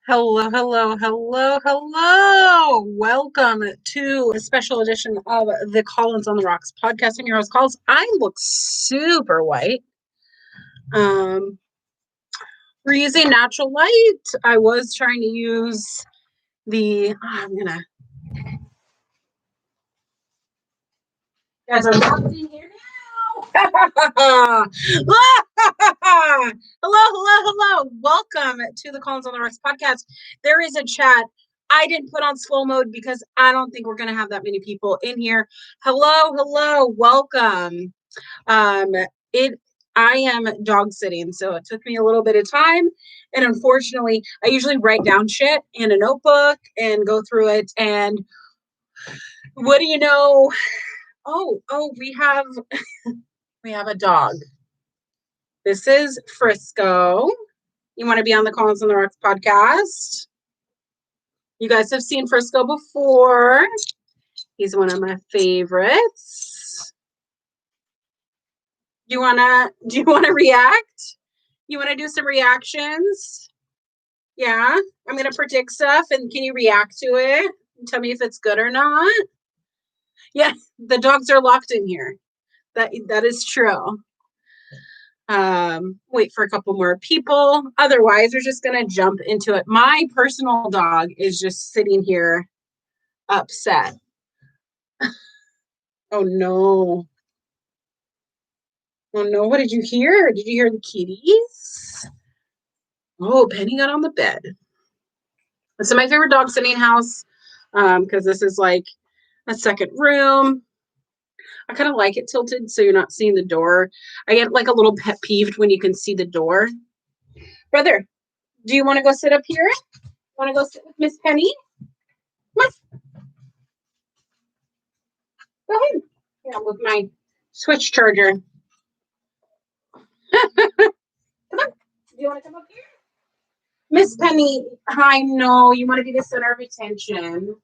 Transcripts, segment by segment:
Hello, hello, hello, hello. Welcome to a special edition of the Collins on the Rocks podcast. I'm your host, Calls. I look super white. We're using natural light. I was trying to use the, guys are locked in here now. Hello, hello, hello. Welcome to the Collins on the Rocks podcast. There is a chat. I didn't put on slow mode because I don't think we're going to have that many people in here. Hello, hello, welcome. It I am dog sitting, so it took me a little bit of time. And unfortunately, I usually write down shit in a notebook and go through it. And what do you know? Oh, we have a dog. This is Frisco. You want to be on the Collins on the Rocks podcast? You guys have seen Frisco before. He's one of my favorites. Do you wanna react? You wanna do some reactions? Yeah, I'm gonna predict stuff, and can you react to it? Tell me if it's good or not. Yeah, the dogs are locked in here. That is true. Wait for a couple more people. Otherwise, we're just gonna jump into it. My personal dog is just sitting here upset. Oh no. Oh no, what did you hear? Did you hear the kitties? Oh, Penny got on the bed. This is my favorite dog sitting house because this is like a second room. I kind of like it tilted so you're not seeing the door. I get like a little pet peeved when you can see the door. Brother, do you want to go sit up here? Want to go sit with Miss Penny? Come on. Go ahead. Yeah, with my switch charger. Come on. Do you want to come up here? Miss Penny, I know you want to be the center of attention.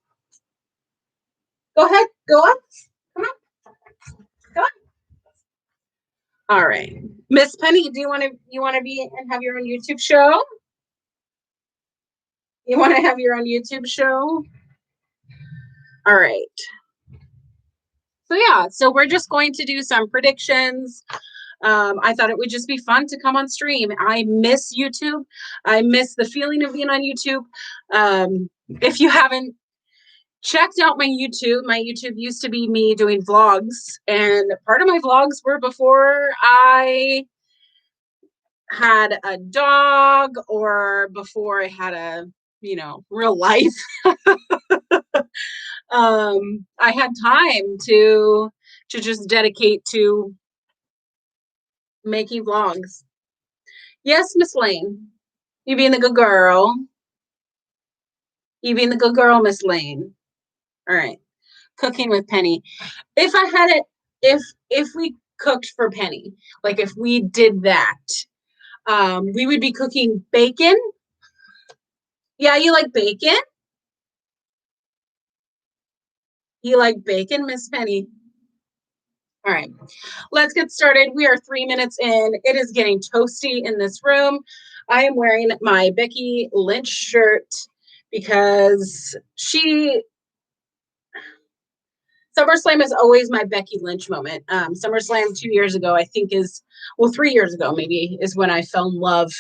Go ahead. Go up. Come on. Come on. All right. Miss Penny, do you want to be and have your own YouTube show? You want to have your own YouTube show? All right. So we're just going to do some predictions. I thought it would just be fun to come on stream. I miss YouTube. I miss the feeling of being on YouTube. If you haven't checked out my YouTube used to be me doing vlogs, and part of my vlogs were before I had a dog or before I had a, real life. I had time to just dedicate to making vlogs. Yes, Miss Lane. You being the good girl. You being the good girl, Miss Lane. All right. Cooking with Penny. If I had it, if we cooked for Penny, like if we did that, we would be cooking bacon. Yeah, you like bacon? You like bacon, Miss Penny? All right, let's get started. We are 3 minutes in. It is getting toasty in this room. I am wearing my Becky Lynch shirt because SummerSlam is always my Becky Lynch moment. SummerSlam 2 years ago, I think 3 years ago maybe, is when I fell in love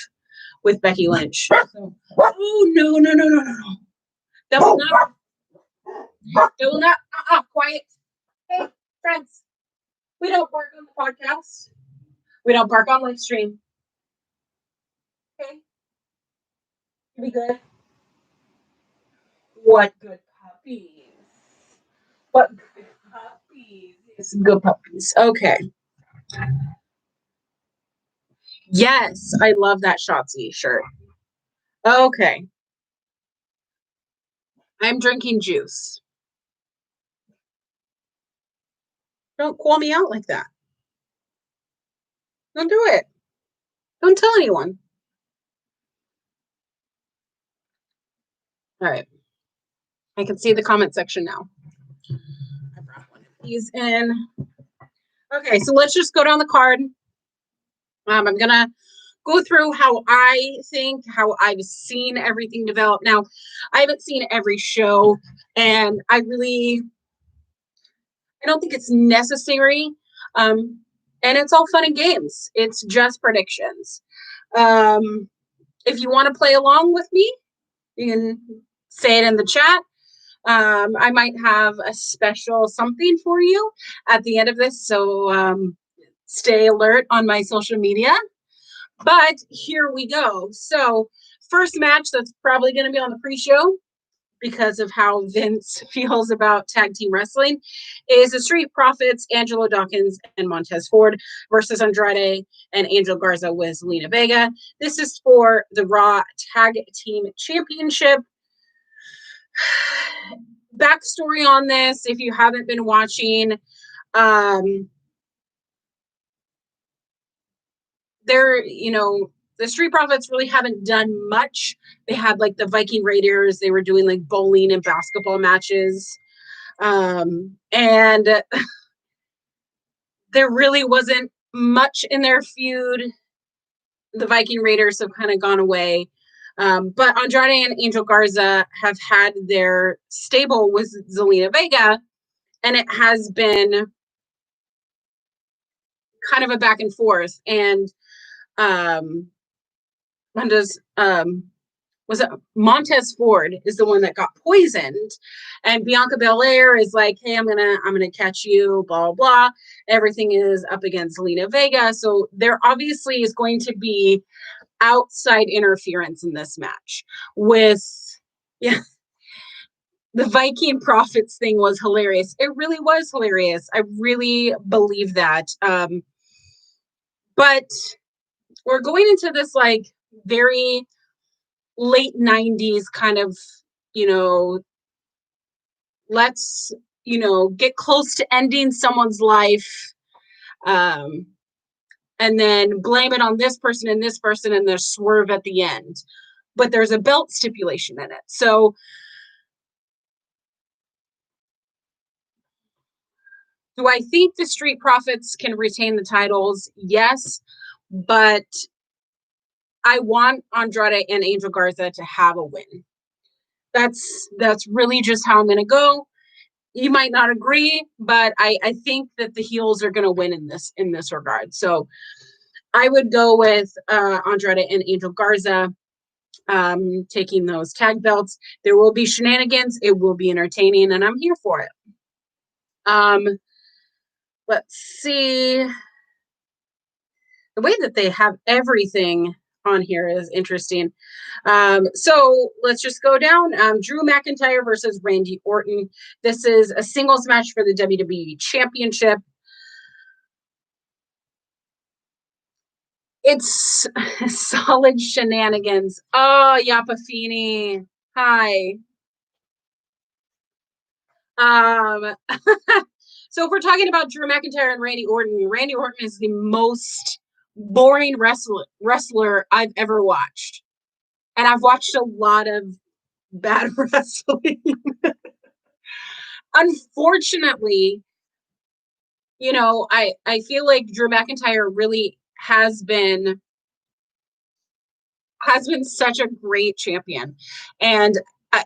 with Becky Lynch. So, oh, no. That will not, quiet. Hey, friends. We don't bark on the podcast. We don't bark on live stream. Okay. Be good. What good puppies. What good puppies. It's good puppies. Okay. Yes, I love that Shotzi shirt. Okay. I'm drinking juice. Don't call me out like that. Don't do it. Don't tell anyone. All right. I can see the comment section now. I brought one of these in. Okay, so let's just go down the card. I'm gonna go through how I've seen everything develop. Now, I haven't seen every show, and I don't think it's necessary. And it's all fun and games. It's just predictions. If you want to play along with me, you can say it in the chat. I might have a special something for you at the end of this, so stay alert on my social media. But here we go. So first match that's probably going to be on the pre-show because of how Vince feels about tag team wrestling is the Street Profits, Angelo Dawkins and Montez Ford versus Andrade and Angel Garza with Zelina Vega. This is for the Raw Tag Team Championship. Backstory on this, if you haven't been watching, the Street Profits really haven't done much. They had like the Viking Raiders. They were doing like bowling and basketball matches. And there really wasn't much in their feud. The Viking Raiders have kind of gone away. But Andrade and Angel Garza have had their stable with Zelina Vega, and it has been kind of a back and forth. And Montez Ford is the one that got poisoned, and Bianca Belair is like, hey, I'm gonna catch you, blah blah. Everything is up against Zelina Vega, so there obviously is going to be outside interference in this match. The Viking Profits thing was hilarious. It really was hilarious. I really believe that. But we're going into this like very late 90s kind of, let's, get close to ending someone's life, and then blame it on this person and this person, and there's swerve at the end. But there's a belt stipulation in it. So do I think the Street Profits can retain the titles? Yes, but I want Andrade and Angel Garza to have a win. That's really just how I'm going to go. You might not agree, but I think that the heels are going to win in this regard. So I would go with Andrade and Angel Garza taking those tag belts. There will be shenanigans. It will be entertaining, and I'm here for it. Let's see. The way that they have everything on here is interesting. So let's just go down. Drew McIntyre versus Randy Orton. This is a singles match for the WWE Championship. It's solid shenanigans. Oh, Yapafini. Hi. So if we're talking about Drew McIntyre and Randy Orton is the most boring wrestler I've ever watched. And I've watched a lot of bad wrestling. Unfortunately, I feel like Drew McIntyre really has been such a great champion, and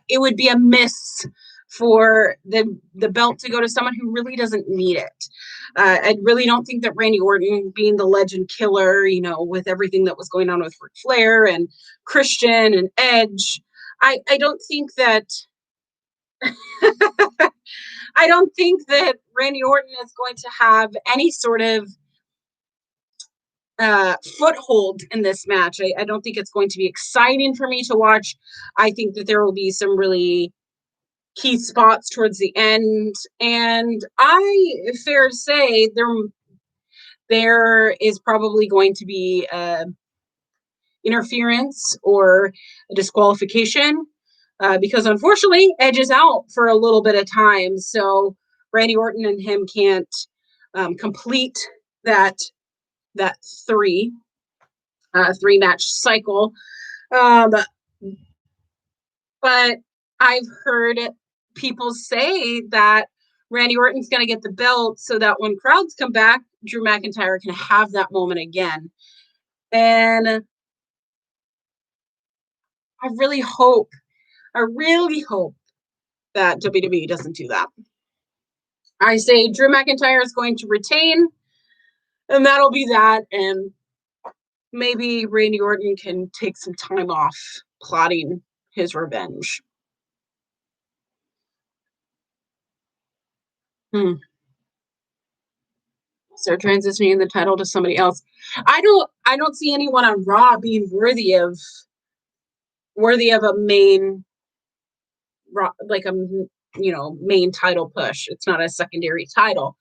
it would be a miss for the belt to go to someone who really doesn't need it. I really don't think that Randy Orton, being the legend killer, with everything that was going on with Ric Flair and Christian and Edge, I don't think that I don't think that Randy Orton is going to have any sort of foothold in this match. I don't think it's going to be exciting for me to watch. I think that there will be some really key spots towards the end, and fair to say there is probably going to be interference or a disqualification, because unfortunately Edge is out for a little bit of time, so Randy Orton and him can't complete that three match cycle. But I've heard people say that Randy Orton's going to get the belt so that when crowds come back, Drew McIntyre can have that moment again. And I really hope that WWE doesn't do that. I say Drew McIntyre is going to retain, and that'll be that. And maybe Randy Orton can take some time off plotting his revenge. So transitioning the title to somebody else. I don't see anyone on Raw being worthy of a main, like a main title push. It's not a secondary title.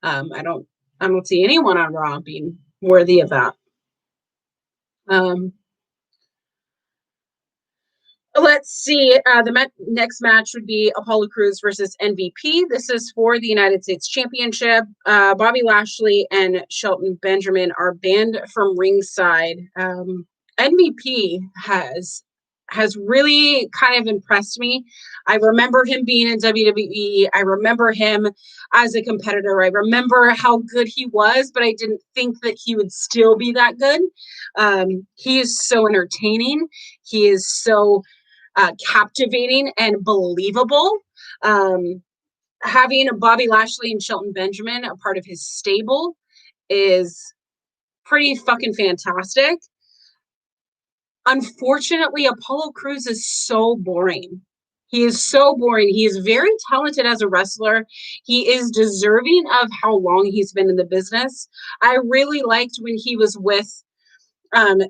I don't see anyone on Raw being worthy of that. Let's see. The next match would be Apollo Crews versus MVP. This is for the United States Championship. Bobby Lashley and Shelton Benjamin are banned from ringside. MVP has really kind of impressed me. I remember him being in WWE. I remember him as a competitor. I remember how good he was, but I didn't think that he would still be that good. He is so entertaining. He is so captivating and believable. Having Bobby Lashley and Shelton Benjamin a part of his stable is pretty fucking fantastic. Unfortunately, Apollo Crews is so boring. He is so boring. He is very talented as a wrestler. He is deserving of how long he's been in the business. I really liked when he was with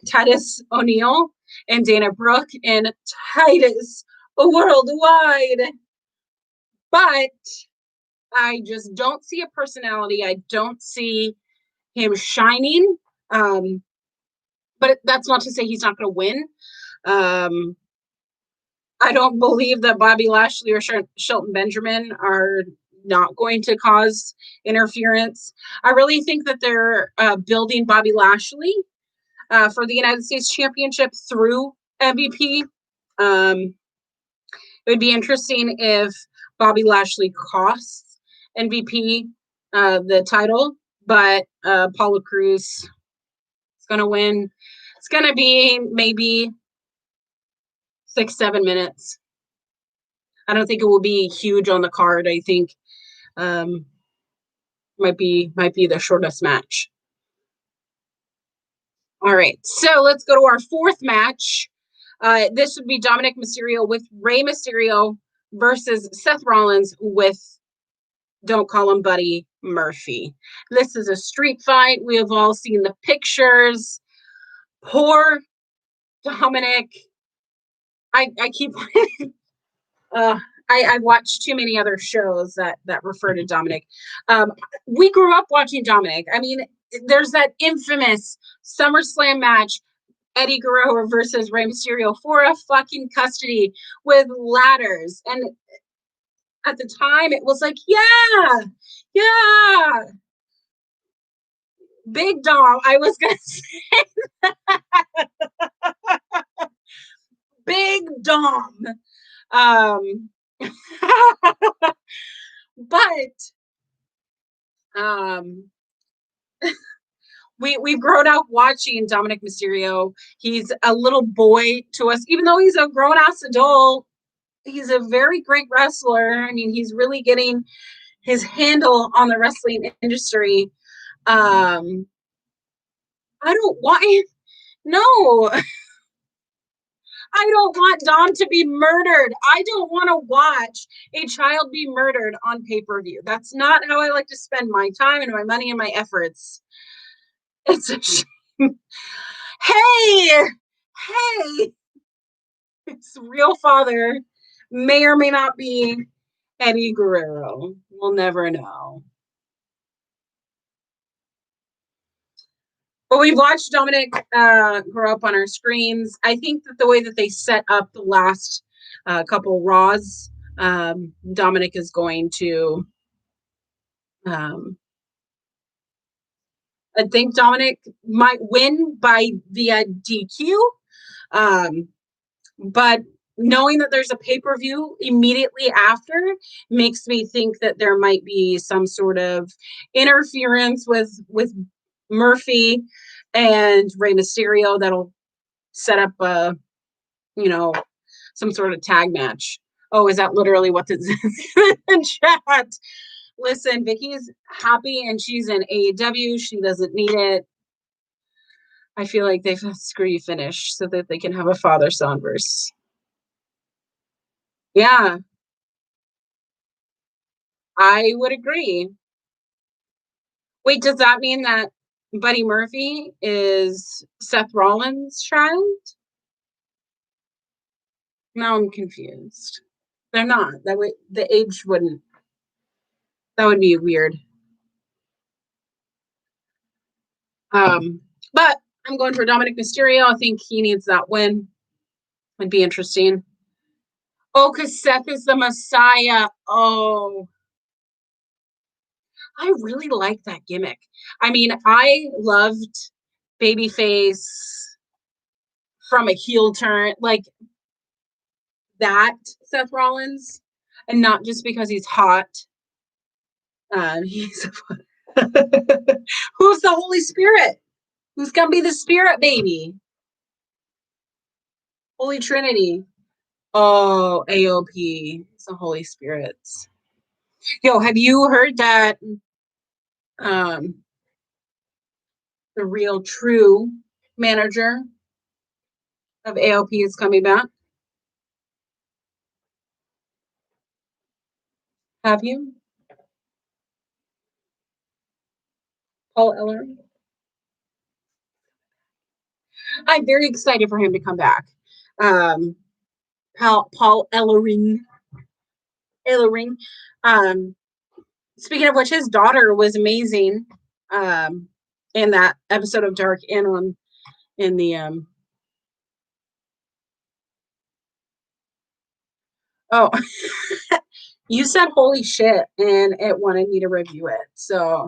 Titus O'Neil and Dana Brooke and Titus Worldwide. But I just don't see a personality. I don't see him shining. But that's not to say he's not going to win. I don't believe that Bobby Lashley or Shelton Benjamin are not going to cause interference. I really think that they're building Bobby Lashley for the United States Championship through MVP. It would be interesting if Bobby Lashley costs MVP the title, but Apollo Crews is going to win. It's going to be maybe 6-7 minutes. I don't think it will be huge on the card. I think might be the shortest match. All right, so let's go to our fourth match. This would be Dominic Mysterio with Rey Mysterio versus Seth Rollins with, don't call him Buddy, Murphy. This is a street fight. We have all seen the pictures. Poor Dominic. I keep I watched too many other shows that refer to Dominic. We grew up watching Dominic. I mean, there's that infamous SummerSlam match, Eddie Guerrero versus Rey Mysterio for a fucking custody with ladders. And at the time, it was like, yeah. Big Dom. I was going to say that. Big Dom. But we've grown up watching Dominic Mysterio. He's a little boy to us, even though he's a grown-ass adult. He's a very great wrestler. I mean, he's really getting his handle on the wrestling industry. I don't want no. I don't want Dom to be murdered. I don't want to watch a child be murdered on pay-per-view. That's not how I like to spend my time and my money and my efforts. It's a shame. Hey, his real father may or may not be Eddie Guerrero. We'll never know. But we've watched Dominic grow up on our screens. I think that the way that they set up the last couple Raws, Dominic is going to. I think Dominic might win by via DQ. But knowing that there's a pay-per-view immediately after makes me think that there might be some sort of interference with Murphy and Rey Mysterio that'll set up some sort of tag match. Oh, is that literally what this is in chat? Listen, Vicky's happy and she's in AEW. She doesn't need it. I feel like they've screw you finish so that they can have a father-son verse. Yeah, I would agree. Wait, does that mean that Buddy Murphy is Seth Rollins' child? Now I'm confused. They're not. The age wouldn't. That would be weird. But I'm going for Dominic Mysterio. I think he needs that win. Would be interesting. Oh, because Seth is the Messiah. Oh, I really like that gimmick. I mean, I loved Babyface from a heel turn, like that Seth Rollins, and not just because he's hot. He's who's the Holy Spirit? Who's gonna be the Spirit baby? Holy Trinity. Oh, AOP. It's the Holy Spirits. Yo, have you heard that the real true manager of AOP is coming back? Have you? Paul Ellering? I'm very excited for him to come back. Paul Ellering. Speaking of which, his daughter was amazing in that episode of Dark and in the oh you said holy shit and it wanted me to review it, so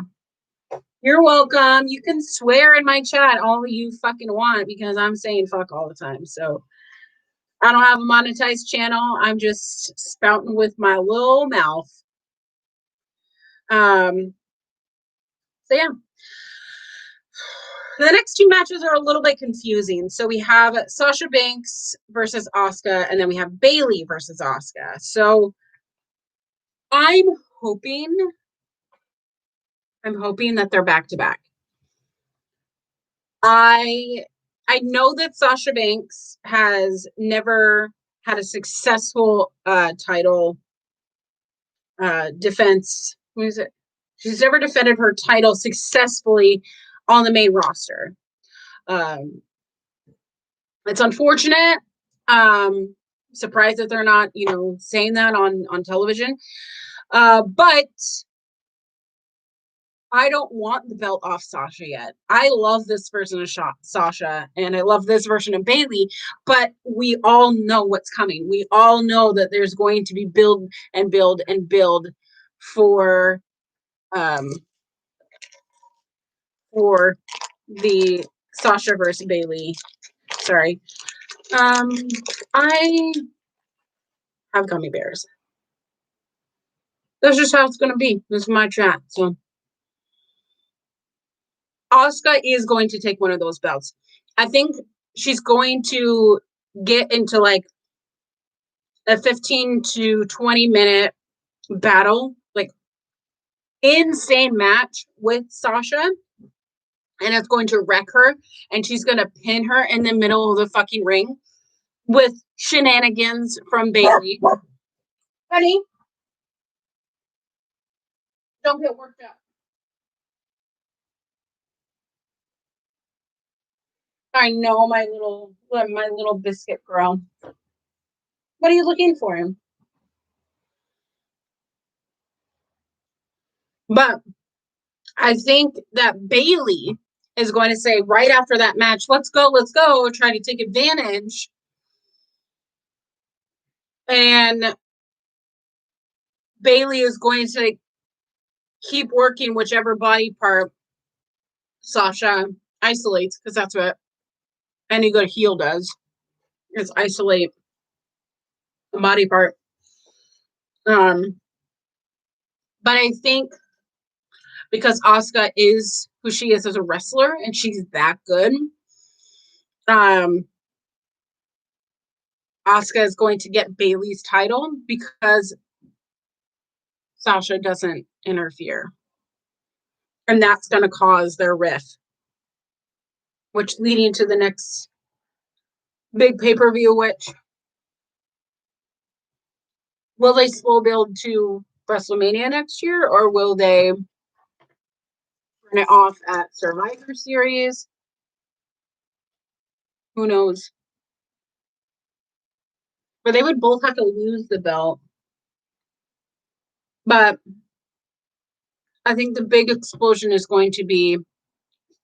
you're welcome. You can swear in my chat all you fucking want because I'm saying fuck all the time. So I don't have a monetized channel. I'm just spouting with my little mouth. So yeah. The next two matches are a little bit confusing. So we have Sasha Banks versus Asuka, and then we have Bayley versus Asuka. So I'm hoping that they're back to back. I know that Sasha Banks has never had a successful title defense. What is it? She's never defended her title successfully on the main roster. It's unfortunate. Surprised that they're not, saying that on television. But I don't want the belt off Sasha yet. I love this version of Sasha, and I love this version of Bayley, but we all know what's coming. We all know that there's going to be build and build and build for the Sasha versus Bayley. Sorry. I have gummy bears. That's just how it's going to be. This is my chat. So Asuka is going to take one of those belts. I think she's going to get into like a 15 to 20 minute battle, like insane match with Sasha, and it's going to wreck her, and she's going to pin her in the middle of the fucking ring with shenanigans from Bayley. Honey, don't get worked up. I know my little biscuit girl. What are you looking for him? But I think that Bayley is going to say right after that match, let's go, try to take advantage. And Bayley is going to keep working whichever body part Sasha isolates, because that's what any good heel does, is isolate the body part. But I think because Asuka is who she is as a wrestler and she's that good, Asuka is going to get Bayley's title because Sasha doesn't interfere. And that's going to cause their rift, which leading to the next big pay-per-view, which will they slow build to WrestleMania next year, or will they turn it off at Survivor Series? Who knows? But they would both have to lose the belt. But I think the big explosion is going to be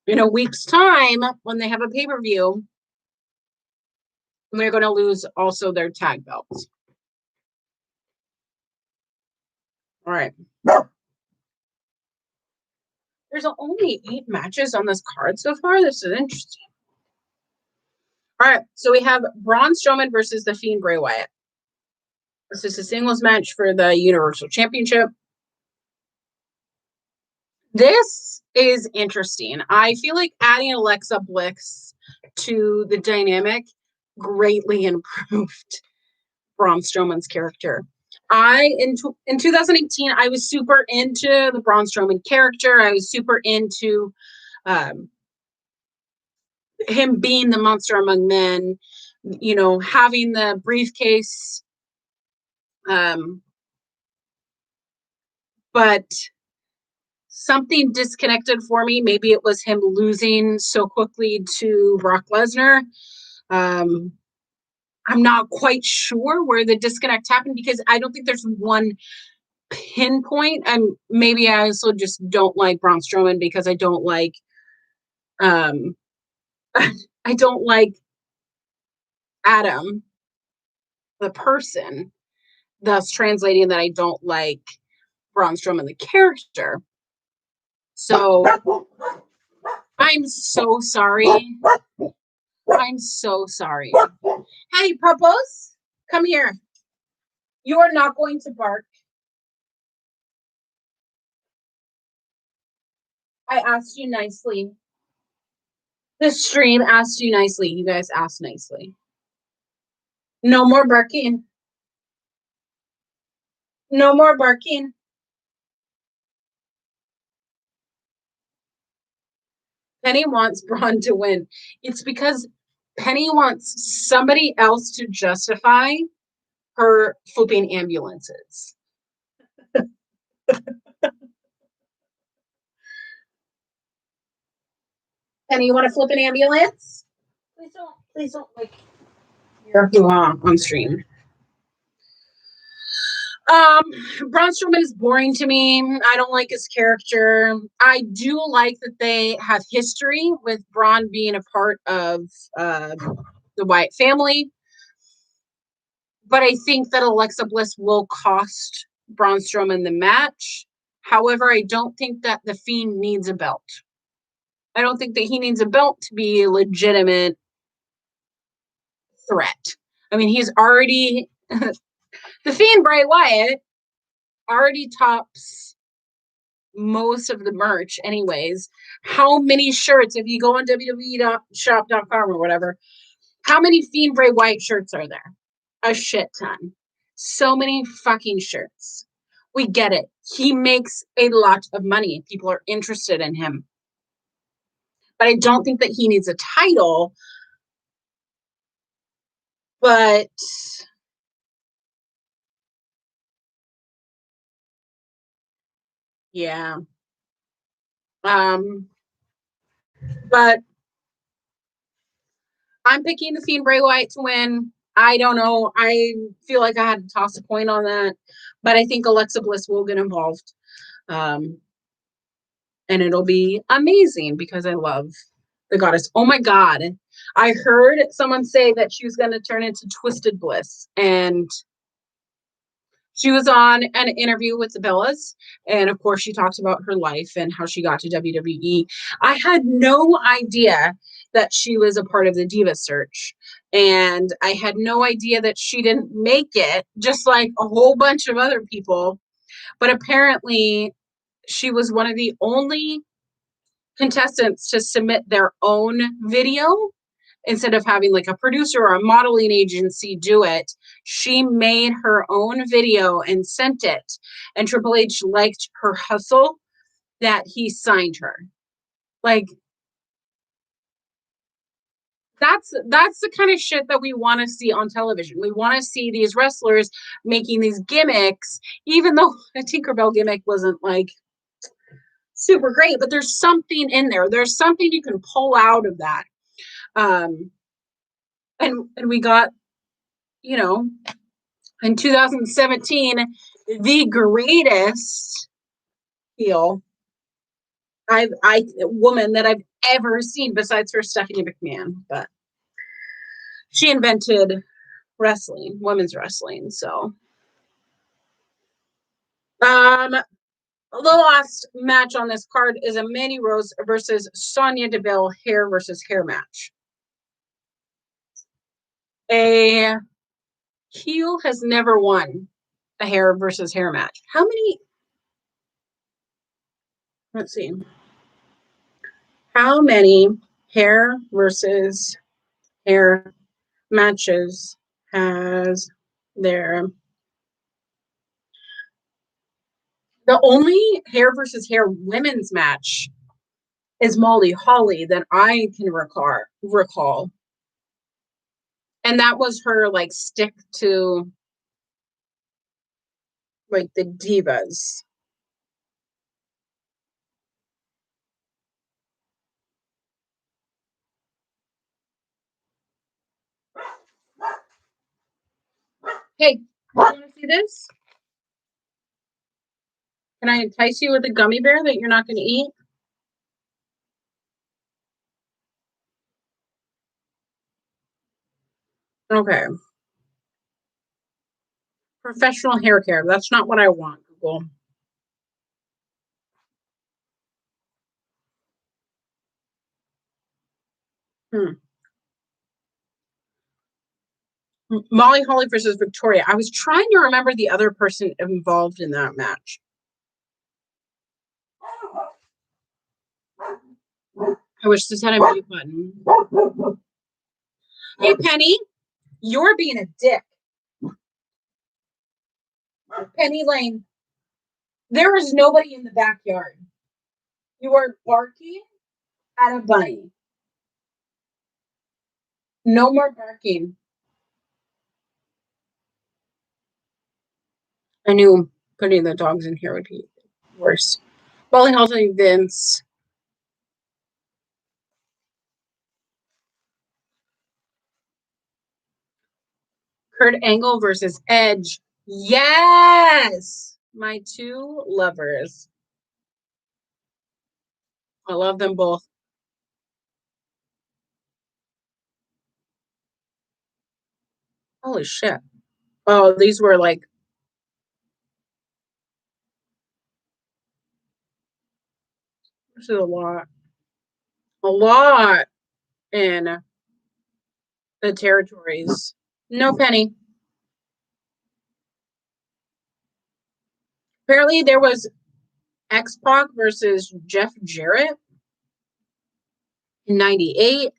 in a week's time when they have a pay-per-view. And they're going to lose also their tag belts. All right. There's only 8 matches on this card so far. This is interesting. All right. So we have Braun Strowman versus The Fiend Bray Wyatt. This is a singles match for the Universal Championship. This is interesting. I feel like adding Alexa Bliss to the dynamic greatly improved Braun Strowman's character. In 2018, I was super into the Braun Strowman character. I was super into him being the monster among men, you know, having the briefcase. But something disconnected for me. Maybe it was him losing so quickly to Brock Lesnar. I'm not quite sure where the disconnect happened because I don't think there's one pinpoint. And maybe I also just don't like Braun Strowman because I don't like I don't like Adam, the person, thus translating that I don't like Braun Strowman, the character. So I'm so sorry. I'm so sorry. Hey, Puppos, come here. You are not going to bark. I asked you nicely. The stream asked you nicely. You guys asked nicely. No more barking. No more barking. Penny wants Braun to win. It's because Penny wants somebody else to justify her flipping ambulances. Penny, you want to flip an ambulance? Please don't like your hoo-ha on stream. Braun Strowman is boring to me. I don't like his character. I do like that they have history with Braun being a part of the Wyatt family. But I think that Alexa Bliss will cost Braun Strowman the match. However, I don't think that The Fiend needs a belt. I don't think that he needs a belt to be a legitimate threat. I mean, he's already The Fiend Bray Wyatt already tops most of the merch anyways. How many shirts, if you go on www.shop.com or whatever, how many Fiend Bray Wyatt shirts are there? A shit ton. So many fucking shirts. We get it. He makes a lot of money. People are interested in him. But I don't think that he needs a title. But yeah. But I'm picking the Fiend Bray Wyatt to win. I don't know. I feel like I had to toss a coin on that. But I think Alexa Bliss will get involved. And it'll be amazing because I love the goddess. Oh my God. I heard someone say that she was going to turn into Twisted Bliss. And she was on an interview with the Bellas. And of course, she talked about her life and how she got to WWE. I had no idea that she was a part of the Diva Search. And I had no idea that she didn't make it, just like a whole bunch of other people. But apparently, she was one of the only contestants to submit their own video instead of having like a producer or a modeling agency do it, she made her own video and sent it. And Triple H liked her hustle that he signed her. Like, that's the kind of shit that we want to see on television. We want to see these wrestlers making these gimmicks, even though a Tinkerbell gimmick wasn't like super great, but there's something in there. There's something you can pull out of that. And we got, you know, in 2017, the greatest heel woman that I've ever seen, besides for Stephanie McMahon, but she invented wrestling, women's wrestling. So, the last match on this card is a Mandy Rose versus Sonya Deville hair versus hair match. A heel has never won a hair versus hair match. How many? Let's see. How many hair versus hair matches has there? The only hair versus hair women's match is Molly Holly that I can recall. And that was her like stick to like the divas. Hey, you want to see this? Can I entice you with a gummy bear that you're not going to eat? Okay. Professional hair care. That's not what I want, Google. Molly Holly versus Victoria. I was trying to remember the other person involved in that match. I wish this had a mute button. Hey, Penny, you're being a dick. Penny Lane, there is nobody in the backyard. You are barking at a bunny. No more barking. I knew putting the dogs in here would be worse. Molly Holly, Vince. Kurt Angle versus Edge. Yes! My two lovers. I love them both. Holy shit. Oh, these were like this is a lot. A lot in the territories. No Penny. Apparently there was X-Pac versus Jeff Jarrett in 98.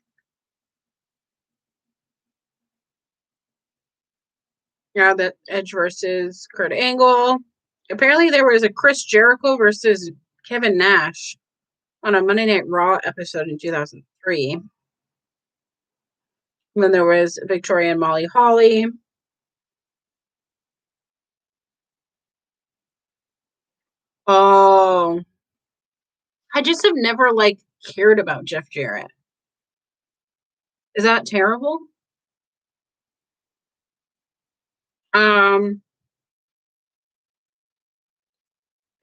Yeah, that Edge versus Kurt Angle. Apparently there was a Chris Jericho versus Kevin Nash on a Monday Night Raw episode in 2003. And then there was Victoria and Molly Holly. Oh, I just have never like cared about Jeff Jarrett. Is that terrible? Um,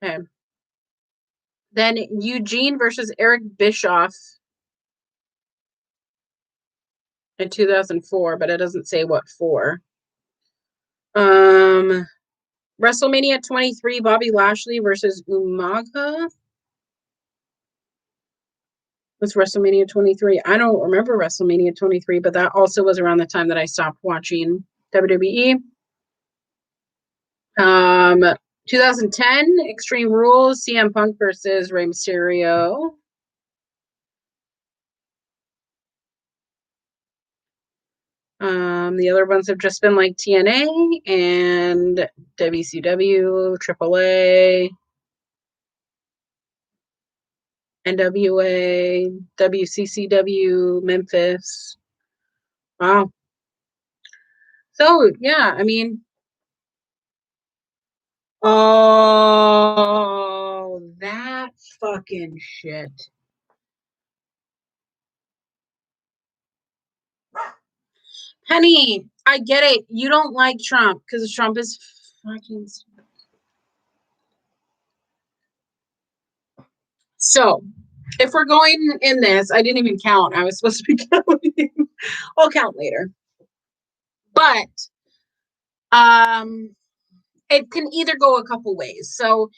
okay. Then Eugene versus Eric Bischoff in 2004, but it doesn't say what for. WrestleMania 23, Bobby Lashley versus Umaga. What's WrestleMania 23? I don't remember WrestleMania 23, but that also was around the time that I stopped watching WWE. 2010, Extreme Rules, CM Punk versus Rey Mysterio. The other ones have just been like TNA and WCW, AAA, NWA, WCCW, Memphis. Wow. So, yeah, I mean, oh, that fucking shit. Penny, I get it. You don't like Trump because Trump is fucking. So, if we're going in this, I didn't even count. I was supposed to be counting. I'll count later. But it can either go a couple ways. So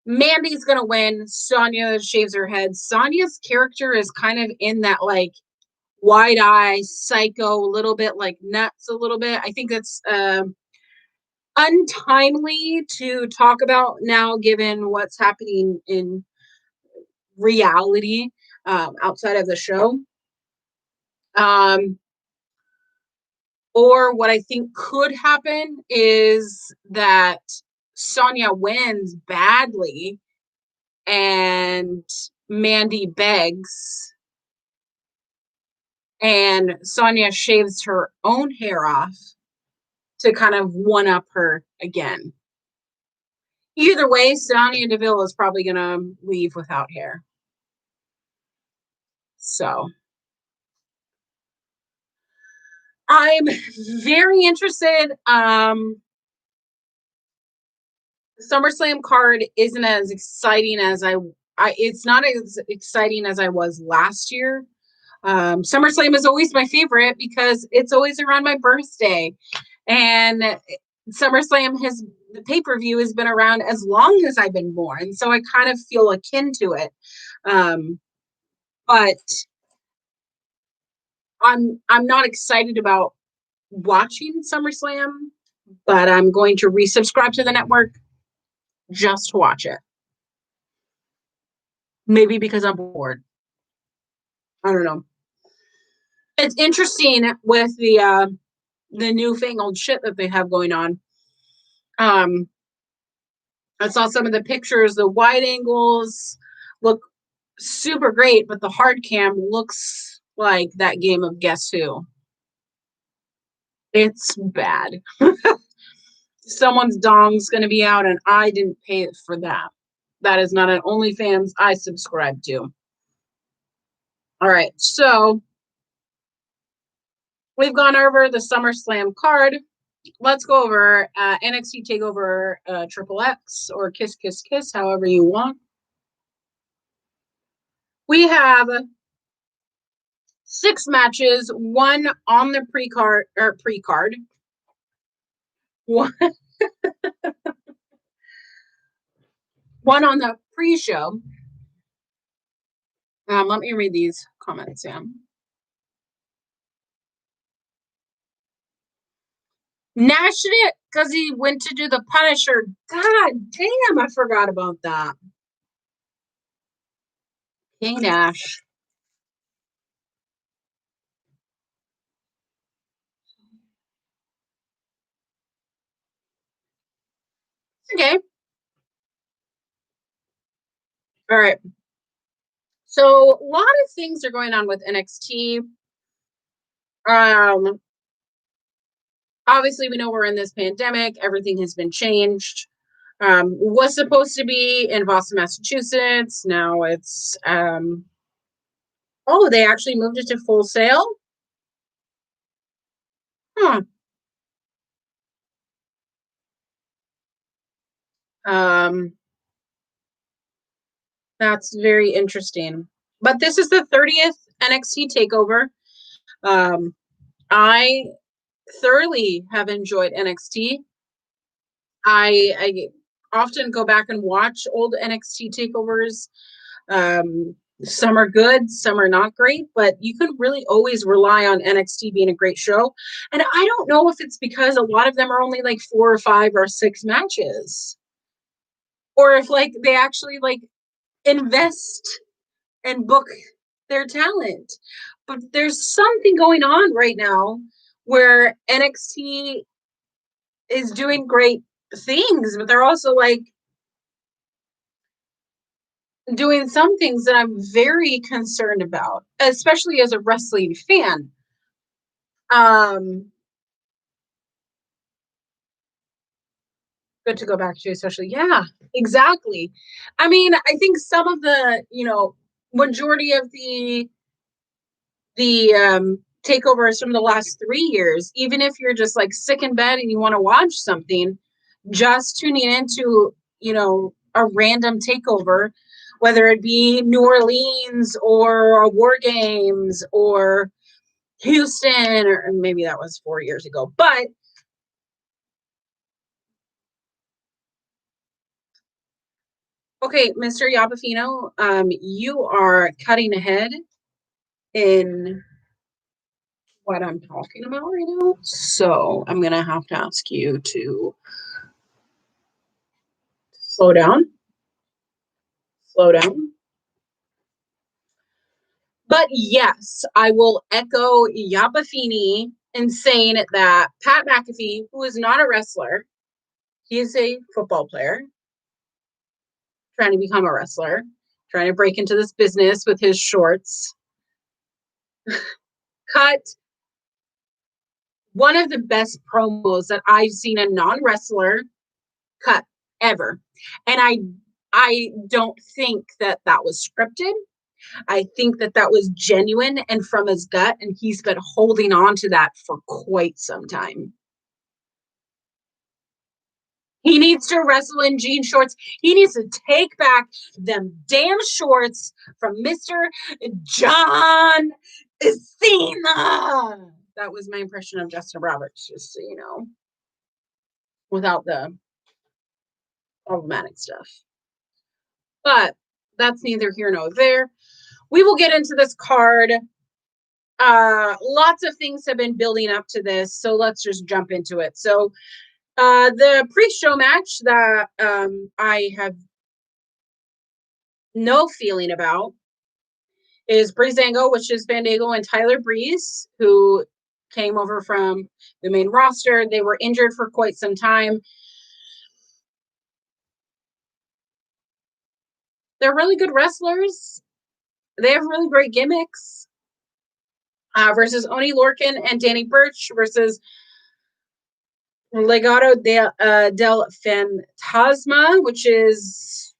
Mandy's gonna win. Sonya shaves her head. Sonya's character is kind of in that like wide eye, psycho, a little bit like nuts, a little bit. I think that's untimely to talk about now, given what's happening in reality outside of the show. Or what I think could happen is that Sonya wins badly and Mandy begs and Sonya shaves her own hair off to kind of one up her again. Either way, Sonya Deville is probably going to leave without hair. So I'm very interested. SummerSlam card isn't as exciting as it's not as exciting as I was last year. SummerSlam is always my favorite because it's always around my birthday. And SummerSlam the pay-per-view has been around as long as I've been born. So I kind of feel akin to it. But I'm not excited about watching SummerSlam, but I'm going to resubscribe to the network just to watch it. Maybe because I'm bored. I don't know. It's interesting with the newfangled shit that they have going on. I saw some of the pictures. The wide angles look super great, but the hard cam looks like that game of Guess Who. It's bad. Someone's dong's going to be out, and I didn't pay for that. That is not an OnlyFans I subscribe to. All right, so we've gone over the SummerSlam card. Let's go over NXT TakeOver XXX or Kiss Kiss Kiss, however you want. We have 6 matches, one on the pre-card. One, one on the pre-show. Let me read these comments, Sam. Nash did it because he went to do the Punisher. God damn, I forgot about that. King Nash. Okay. All right. So a lot of things are going on with NXT. Obviously, we know we're in this pandemic. Everything has been changed. Was supposed to be in Boston, Massachusetts. Now it's they actually moved it to Full Sail. Huh. That's very interesting. But this is the 30th NXT takeover. I thoroughly have enjoyed NXT. I often go back and watch old NXT takeovers. Some are good, some are not great, but you can really always rely on NXT being a great show. And I don't know if it's because a lot of them are only like 4 or 5 or 6 matches, or if like they actually like invest and book their talent. But there's something going on right now where NXT is doing great things, but they're also like doing some things that I'm very concerned about, especially as a wrestling fan. Good to go back to, especially. Yeah, exactly. I mean, I think some of the, majority of the takeovers from the last 3 years, even if you're just like sick in bed and you want to watch something, just tuning into, a random takeover, whether it be New Orleans or War Games or Houston, or maybe that was 4 years ago, but okay, Mr. Iapofino, you are cutting ahead in what I'm talking about right now. So I'm going to have to ask you to slow down. Slow down. But yes, I will echo Iapofini in saying that Pat Mcafee, who is not a wrestler, he is a football player trying to become a wrestler, trying to break into this business with his shorts. Cut one of the best promos that I've seen a non-wrestler cut ever. And I don't think that was scripted. I think that was genuine and from his gut, and he's been holding on to that for quite some time. He needs to wrestle in jean shorts. He needs to take back them damn shorts from Mr. John Cena. That was my impression of Justin Roberts, just so you know, without the problematic stuff. But that's neither here nor there. We will get into this card. Lots of things have been building up to this, so let's just jump into it. So the pre-show match that I have no feeling about is Breezango, which is Fandango and Tyler Breeze, who came over from the main roster. They were injured for quite some time. They're really good wrestlers. They have really great gimmicks. Versus Oni Lorcan and Danny Burch versus Legado del Fantasma, which is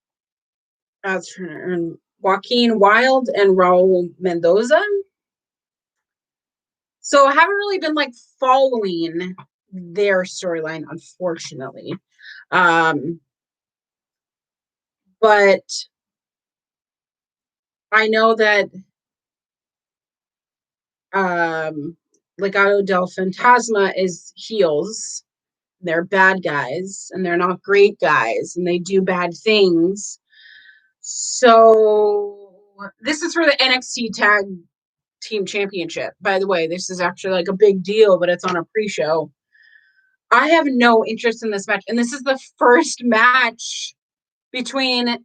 Joaquin Wilde and Raul Mendoza. So I haven't really been like following their storyline, unfortunately. But I know that Legado del Fantasma is heels. They're bad guys, and they're not great guys, and they do bad things. So this is for the NXT Tag Team Championship. By the way, this is actually like a big deal, but it's on a pre-show. I have no interest in this match, and this is the first match between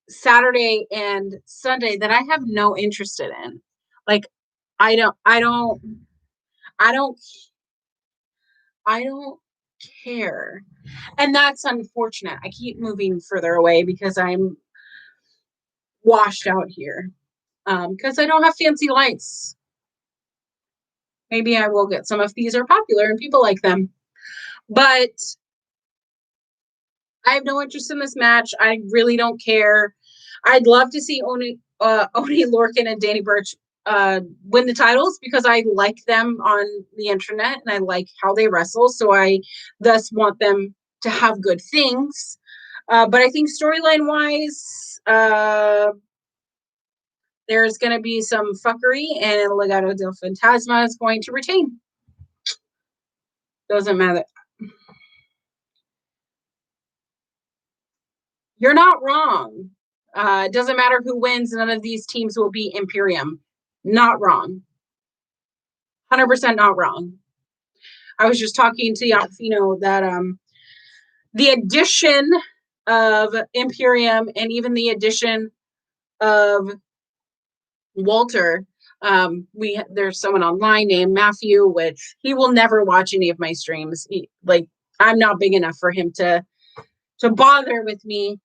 Saturday and Sunday that I have no interest in. Like, I don't care. And that's unfortunate. I keep moving further away because I'm washed out here. Because I don't have fancy lights. Maybe I will get some of these are popular and people like them. But I have no interest in this match. I really don't care. I'd love to see Oni Lorcan and Danny Burch win the titles because I like them on the internet and I like how they wrestle. So I thus want them to have good things. But I think storyline wise, there's going to be some fuckery and Legado del Fantasma is going to retain. Doesn't matter. You're not wrong. It doesn't matter who wins. None of these teams will be Imperium. Not wrong. 100% not wrong. I was just talking to Iapofino that the addition of Imperium and even the addition of Walter There's someone online named Matthew, which he will never watch any of my streams. I'm not big enough for him to bother with me,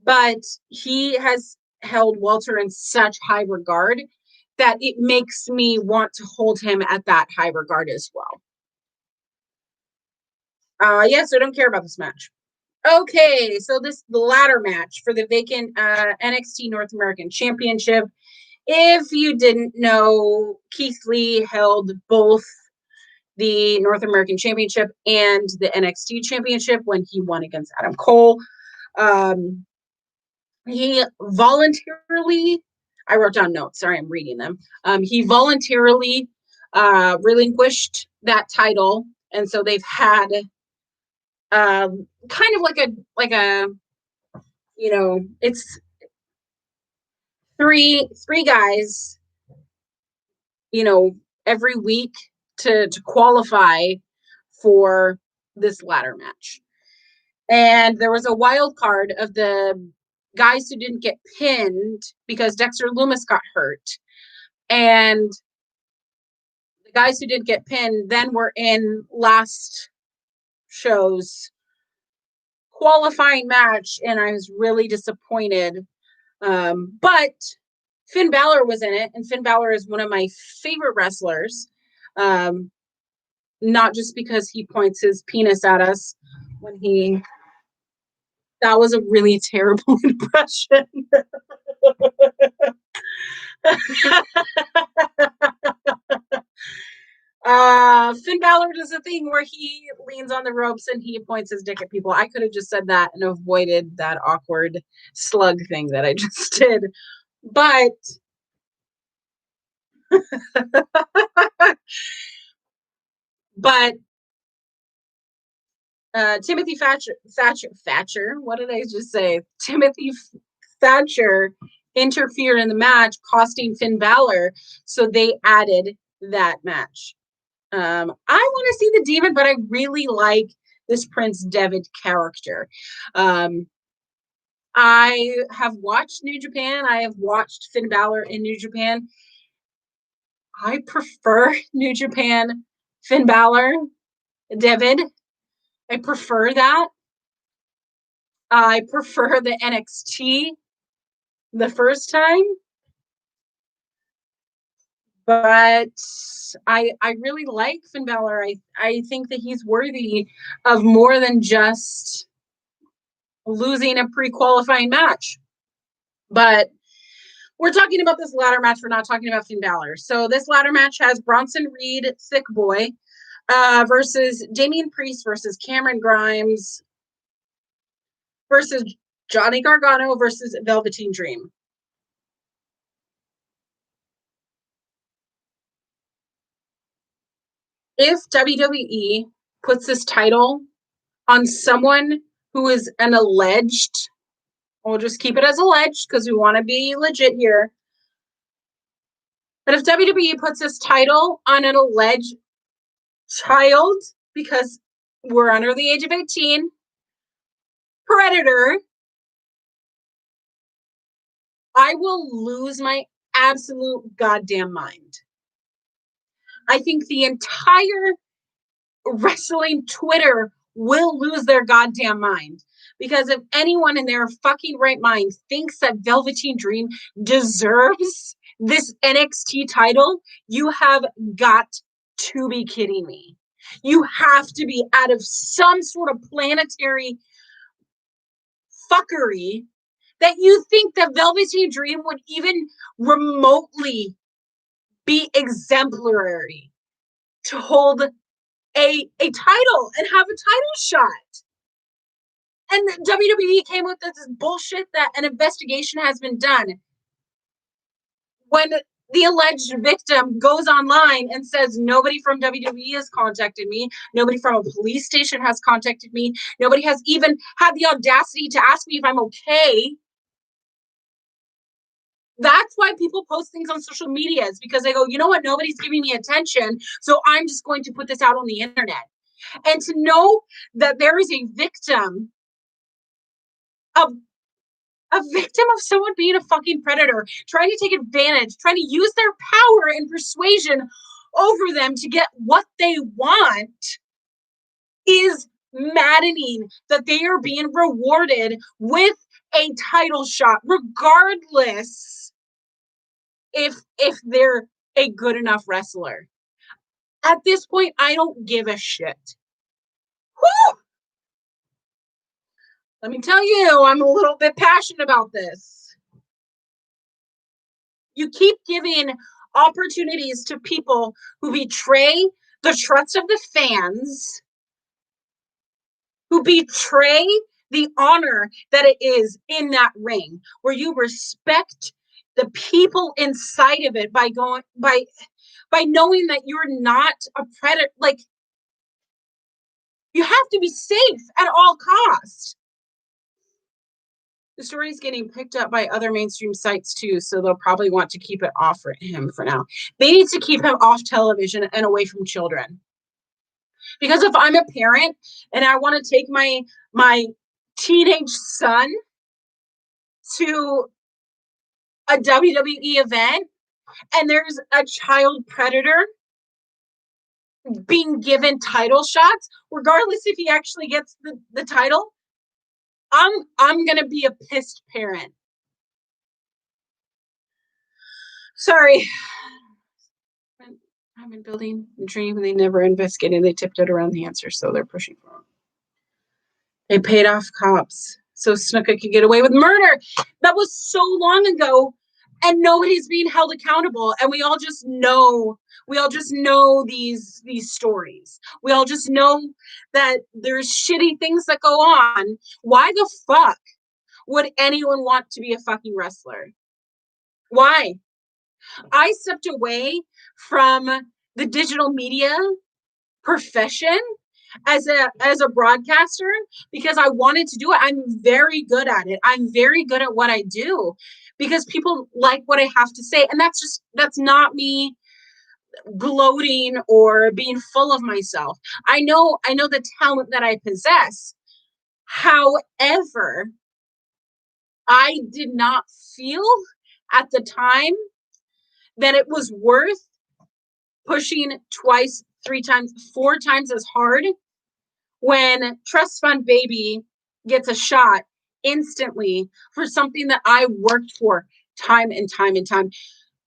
but he has held Walter in such high regard that it makes me want to hold him at that high regard as well. So I don't care about this match. Okay, so the ladder match for the vacant NXT North American Championship. If you didn't know, Keith Lee held both the North American Championship and the NXT Championship when he won against Adam Cole. He voluntarily, I wrote down notes, sorry, I'm reading them. He voluntarily relinquished that title, and so they've had kind of like a it's three guys, every week to qualify for this ladder match. And there was a wild card of the guys who didn't get pinned because Dexter Lumis got hurt. And the guys who didn't get pinned then were in last show's qualifying match, and I was really disappointed. But Finn Balor was in it, and Finn Balor is one of my favorite wrestlers. Not just because he points his penis at us when that was a really terrible impression. Finn Balor does a thing where he leans on the ropes and he points his dick at people. I could have just said that and avoided that awkward slug thing that I just did. But Timothy Thatcher, what did I just say? Timothy Thatcher interfered in the match, costing Finn Balor, so they added that match. I want to see the Demon, but I really like this Prince Devitt character. I have watched New Japan. I have watched Finn Balor in New Japan. I prefer New Japan Finn Balor, Devitt. I prefer that. I prefer the NXT the first time. But I really like Finn Balor. I think that he's worthy of more than just losing a pre-qualifying match. But we're talking about this ladder match. We're not talking about Finn Balor. So this ladder match has Bronson Reed, Thick Boy, versus Damian Priest versus Cameron Grimes versus Johnny Gargano versus Velveteen Dream. If WWE puts this title on someone who is an alleged, we'll just keep it as alleged because we want to be legit here. But if WWE puts this title on an alleged child, because we're under the age of 18, predator, I will lose my absolute goddamn mind. I think the entire wrestling Twitter will lose their goddamn mind. Because if anyone in their fucking right mind thinks that Velveteen Dream deserves this NXT title, you have got to be kidding me. You have to be out of some sort of planetary fuckery that you think that Velveteen Dream would even remotely be exemplary to hold a title and have a title shot. And WWE came with this bullshit that an investigation has been done. When the alleged victim goes online and says, nobody from WWE has contacted me, nobody from a police station has contacted me, nobody has even had the audacity to ask me if I'm okay. That's why people post things on social media, is because they go, you know what, nobody's giving me attention, so I'm just going to put this out on the internet. And to know that there is a victim of A victim of someone being a fucking predator, trying to take advantage, trying to use their power and persuasion over them to get what they want is maddening that they are being rewarded with a title shot, regardless if they're a good enough wrestler. At this point, I don't give a shit. Whew! Let me tell you, I'm a little bit passionate about this. You keep giving opportunities to people who betray the trust of the fans, who betray the honor that it is in that ring, where you respect the people inside of it by knowing that you're not a predator. Like, you have to be safe at all costs. The story is getting picked up by other mainstream sites too, so they'll probably want to keep it off for him for now. They need to keep him off television and away from children. Because if I'm a parent and I want to take my teenage son to a WWE event and there's a child predator being given title shots, regardless if he actually gets the title, I'm gonna be a pissed parent. Sorry. I'm in building a dream and they never investigated. They tiptoed around the answer, so they're pushing for them. They paid off cops so Snuka could get away with murder. That was so long ago, and nobody's being held accountable. And we all just know these stories. We all just know that there's shitty things that go on. Why the fuck would anyone want to be a fucking wrestler? Why? I stepped away from the digital media profession as a broadcaster because I wanted to do it. I'm very good at it. I'm very good at what I do because people like what I have to say. And that's not me gloating or being full of myself. I know the talent that I possess. However, I did not feel at the time that it was worth pushing twice, 3 times, 4 times as hard when Trust Fund Baby gets a shot instantly for something that I worked for time and time and time.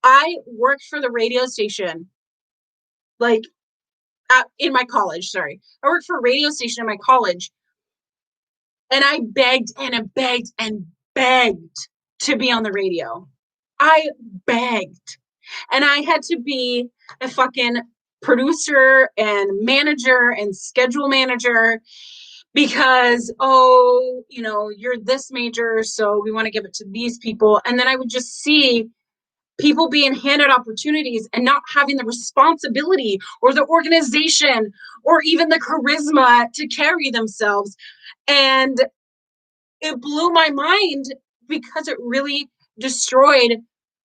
I worked for the radio station, like in my college. Sorry, I worked for a radio station in my college, and I begged and I begged and begged to be on the radio. I begged, and I had to be a fucking producer and manager and schedule manager because, you're this major, so we want to give it to these people. And then I would just see people being handed opportunities and not having the responsibility or the organization or even the charisma to carry themselves. And it blew my mind because it really destroyed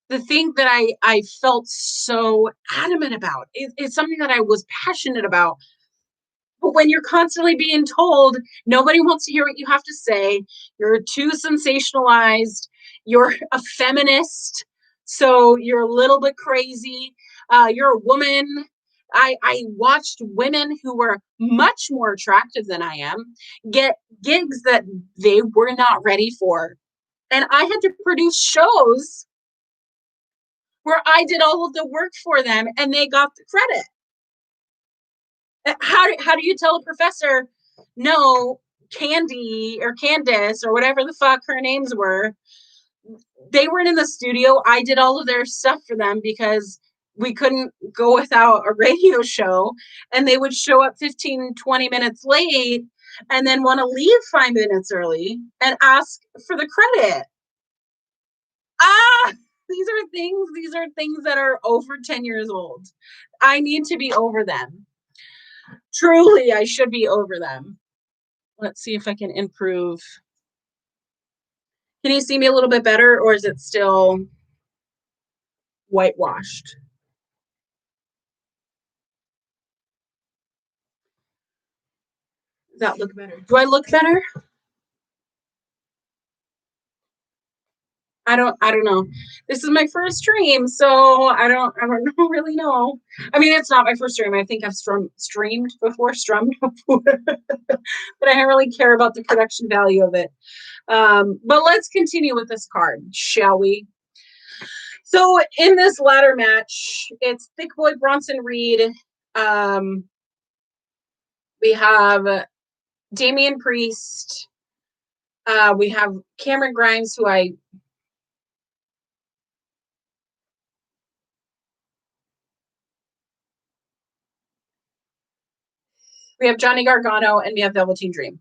the thing that I felt so adamant about. It's something that I was passionate about. But when you're constantly being told nobody wants to hear what you have to say, you're too sensationalized, you're a feminist, so you're a little bit crazy, you're a woman. I watched women who were much more attractive than I am get gigs that they were not ready for. And I had to produce shows where I did all of the work for them and they got the credit. How do you tell a professor, no, Candy or Candace or whatever the fuck her names were, they weren't in the studio. I did all of their stuff for them because we couldn't go without a radio show, and they would show up 15, 20 minutes late and then want to leave 5 minutes early and ask for the credit. These are things that are over 10 years old. I need to be over them. Truly, I should be over them. Let's see if I can improve. Can you see me a little bit better, or is it still whitewashed? Does that look better? Do I look better? I don't know. This is my first stream, so I don't really know. I mean, it's not my first stream. I think I've strummed before, but I don't really care about the production value of it. But let's continue with this card, shall we? So in this ladder match, it's Thick Boy Bronson Reed. We have Damien Priest. We have Cameron Grimes, who we have Johnny Gargano, and we have Velveteen Dream.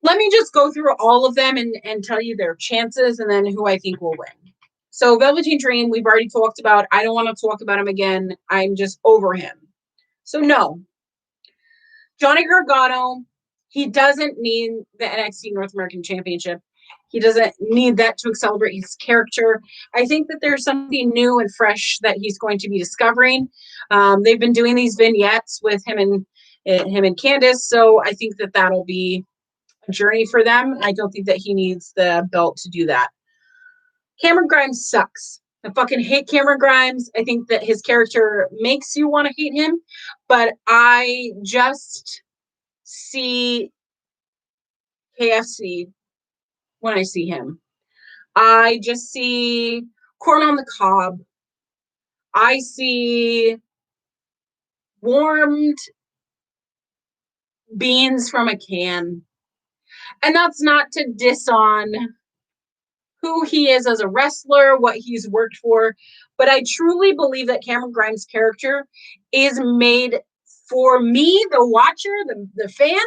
Let me just go through all of them and tell you their chances and then who I think will win. So Velveteen Dream, we've already talked about. I don't want to talk about him again. I'm just over him. So no. Johnny Gargano, he doesn't need the NXT North American Championship. He doesn't need that to celebrate his character. I think that there's something new and fresh that he's going to be discovering. They've been doing these vignettes with him and Candace, so I think that that'll be a journey for them. I don't think that he needs the belt to do that. Cameron Grimes sucks. I fucking hate Cameron Grimes. I think that his character makes you want to hate him, but I just see KFC when I see him. I just see corn on the cob. I see warmed beans from a can. And that's not to diss on who he is as a wrestler, what he's worked for, but I truly believe that Cameron Grimes' character is made for me, the watcher, the fan,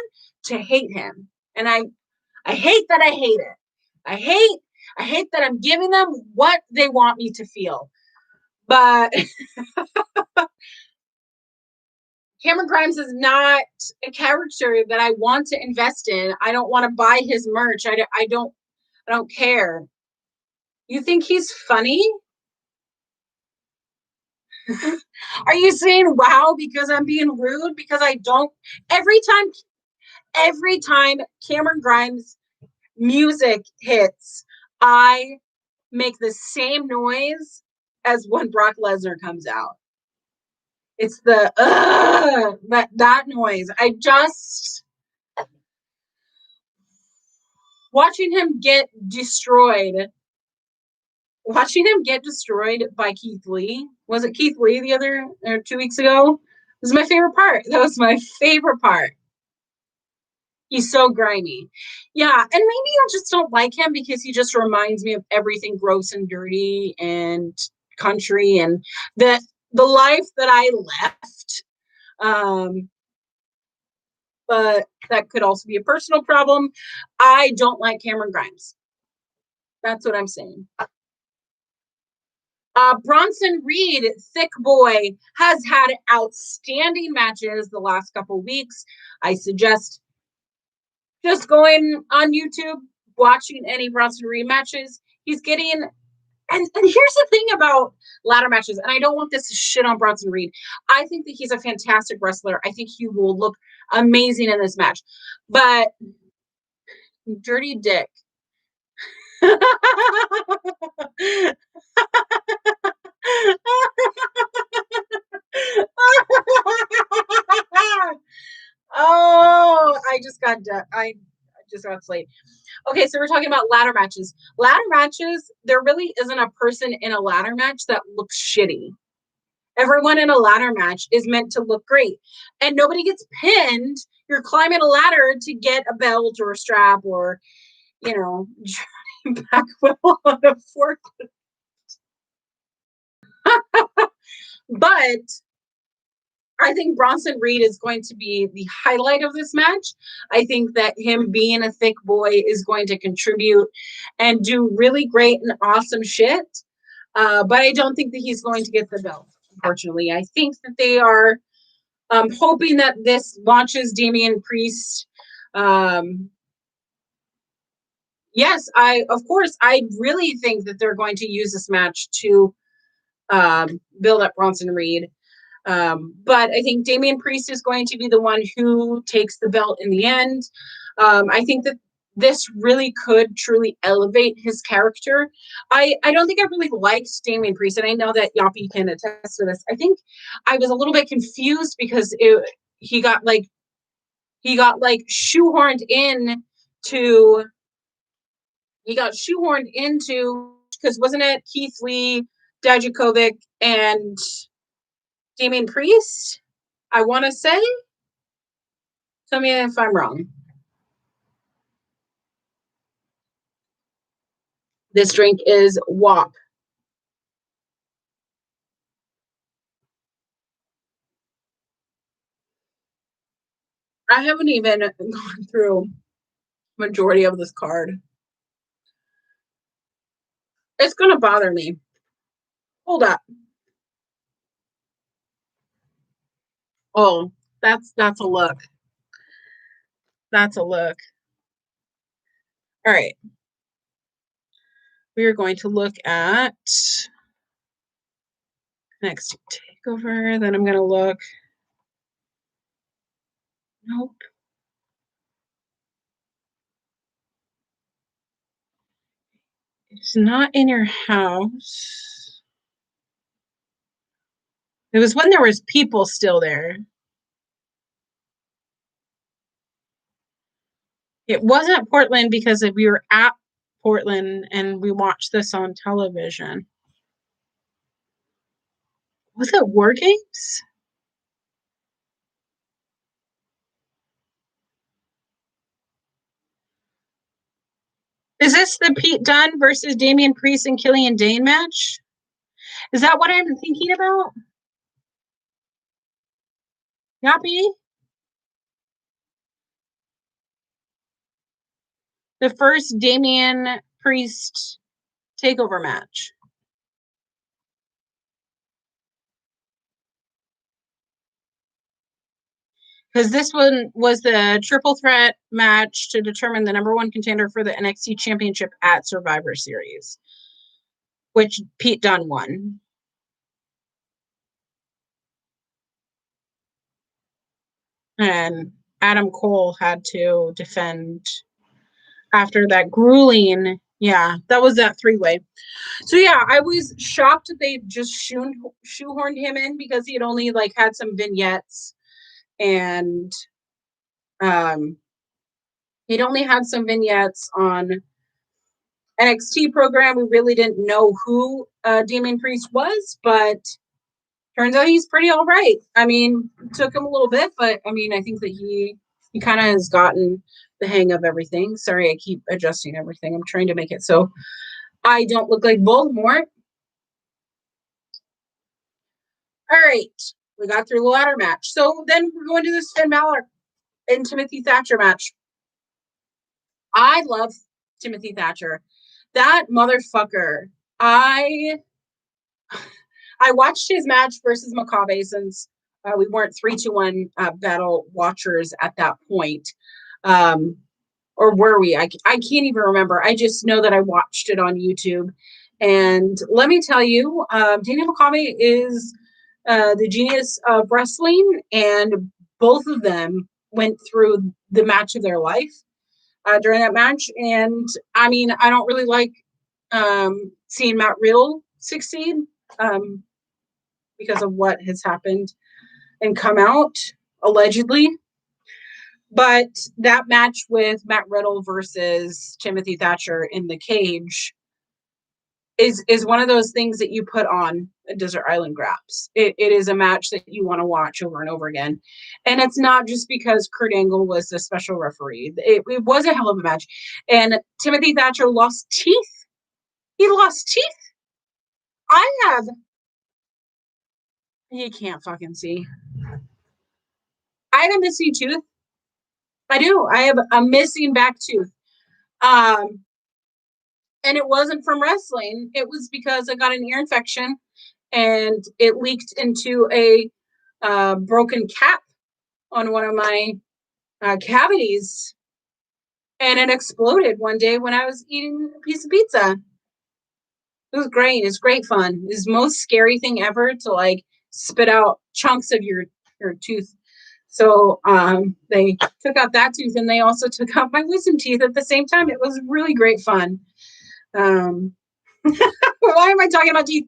to hate him. And I hate that I hate it. I hate that I'm giving them what they want me to feel. But Cameron Grimes is not a character that I want to invest in. I don't want to buy his merch. I don't care. You think he's funny? Are you saying wow because I'm being rude? Because I don't. Every time Cameron Grimes music hits, I make the same noise as when Brock Lesnar comes out. It's the that noise. I just watching him get destroyed by Keith Lee. Was it Keith Lee the other or 2 weeks ago? This is my favorite part. That was my favorite part. He's so grimy. Yeah, and maybe I just don't like him because he just reminds me of everything gross and dirty and country and the life that I left. But that could also be a personal problem. I don't like Cameron Grimes. That's what I'm saying. Bronson Reed, Thick Boy, has had outstanding matches the last couple of weeks. I suggest just going on YouTube, watching any Bronson Reed matches. He's getting, and here's the thing about ladder matches, and I don't want this to shit on Bronson Reed. I think that he's a fantastic wrestler. I think he will look amazing in this match. But Dirty Dick. Oh, I just got slayed. Okay, so we're talking about ladder matches. Ladder matches, there really isn't a person in a ladder match that looks shitty. Everyone in a ladder match is meant to look great. And nobody gets pinned. You're climbing a ladder to get a belt or a strap or, back well on a forklift. But I think Bronson Reed is going to be the highlight of this match. I think that him being a thick boy is going to contribute and do really great and awesome shit. But I don't think that he's going to get the belt, unfortunately. I think that they are hoping that this launches Damien Priest. Yes, I really think that they're going to use this match to build up Bronson Reed. But I think Damien Priest is going to be the one who takes the belt in the end. I think that this really could truly elevate his character. I don't think I really liked Damien Priest, and I know that Yappy can attest to this. I think I was a little bit confused because he got like shoehorned in to because wasn't it Keith Lee, Dijakovic, and Damien Priest? I want to say. Tell me if I'm wrong. This drink is WAP. I haven't even gone through majority of this card. It's gonna bother me. Hold up. Oh, that's a look. That's a look. All right. We are going to look at next takeover. Then I'm gonna look. Nope. It's not in your house. It was when there was people still there. It wasn't Portland because we were at Portland and we watched this on television. Was it War Games? Is this the Pete Dunn versus Damien Priest and Killian Dane match? Is that what I'm thinking about? Yappy? The first Damien Priest takeover match. Because this one was the triple threat match to determine the number one contender for the NXT championship at Survivor Series, which Pete Dunne won. And Adam Cole had to defend after that grueling, that was that three-way. So yeah, I was shocked that they just shoehorned him in because he had only like had some vignettes, and he'd only had some vignettes on NXT program. We really didn't know who Damien Priest was, but turns out he's pretty all right. I mean, it took him a little bit, but I mean, I think that he kind of has gotten the hang of everything. Sorry, I keep adjusting everything. I'm trying to make it so I don't look like Voldemort. All right, we got through the ladder match. So then we're going to this Finn Balor and Timothy Thatcher match. I love Timothy Thatcher. That motherfucker. I watched his match versus Mcafee since we weren't 3-2-1 battle watchers at that point. Or were we? I can't even remember. I just know that I watched it on YouTube. And let me tell you, Daniel Mcafee is the genius of wrestling, and both of them went through the match of their life during that match. And I mean, I don't really like seeing Matt Riddle succeed because of what has happened and come out allegedly. But that match with Matt Riddle versus Timothy Thatcher in the cage is one of those things that you put on a Desert Island Graps. It is a match that you want to watch over and over again. And it's not just because Kurt Angle was the special referee. It was a hell of a match. And Timothy Thatcher lost teeth. He lost teeth. I have. You can't fucking see. I have a missing tooth. I do. I have a missing back tooth. And it wasn't from wrestling. It was because I got an ear infection and it leaked into a broken cap on one of my cavities. And it exploded one day when I was eating a piece of pizza. It was great. It's great fun. It's the most scary thing ever to like spit out chunks of your tooth So they took out that tooth, and they also took out my wisdom teeth at the same time. It was really great fun. Why am I talking about teeth?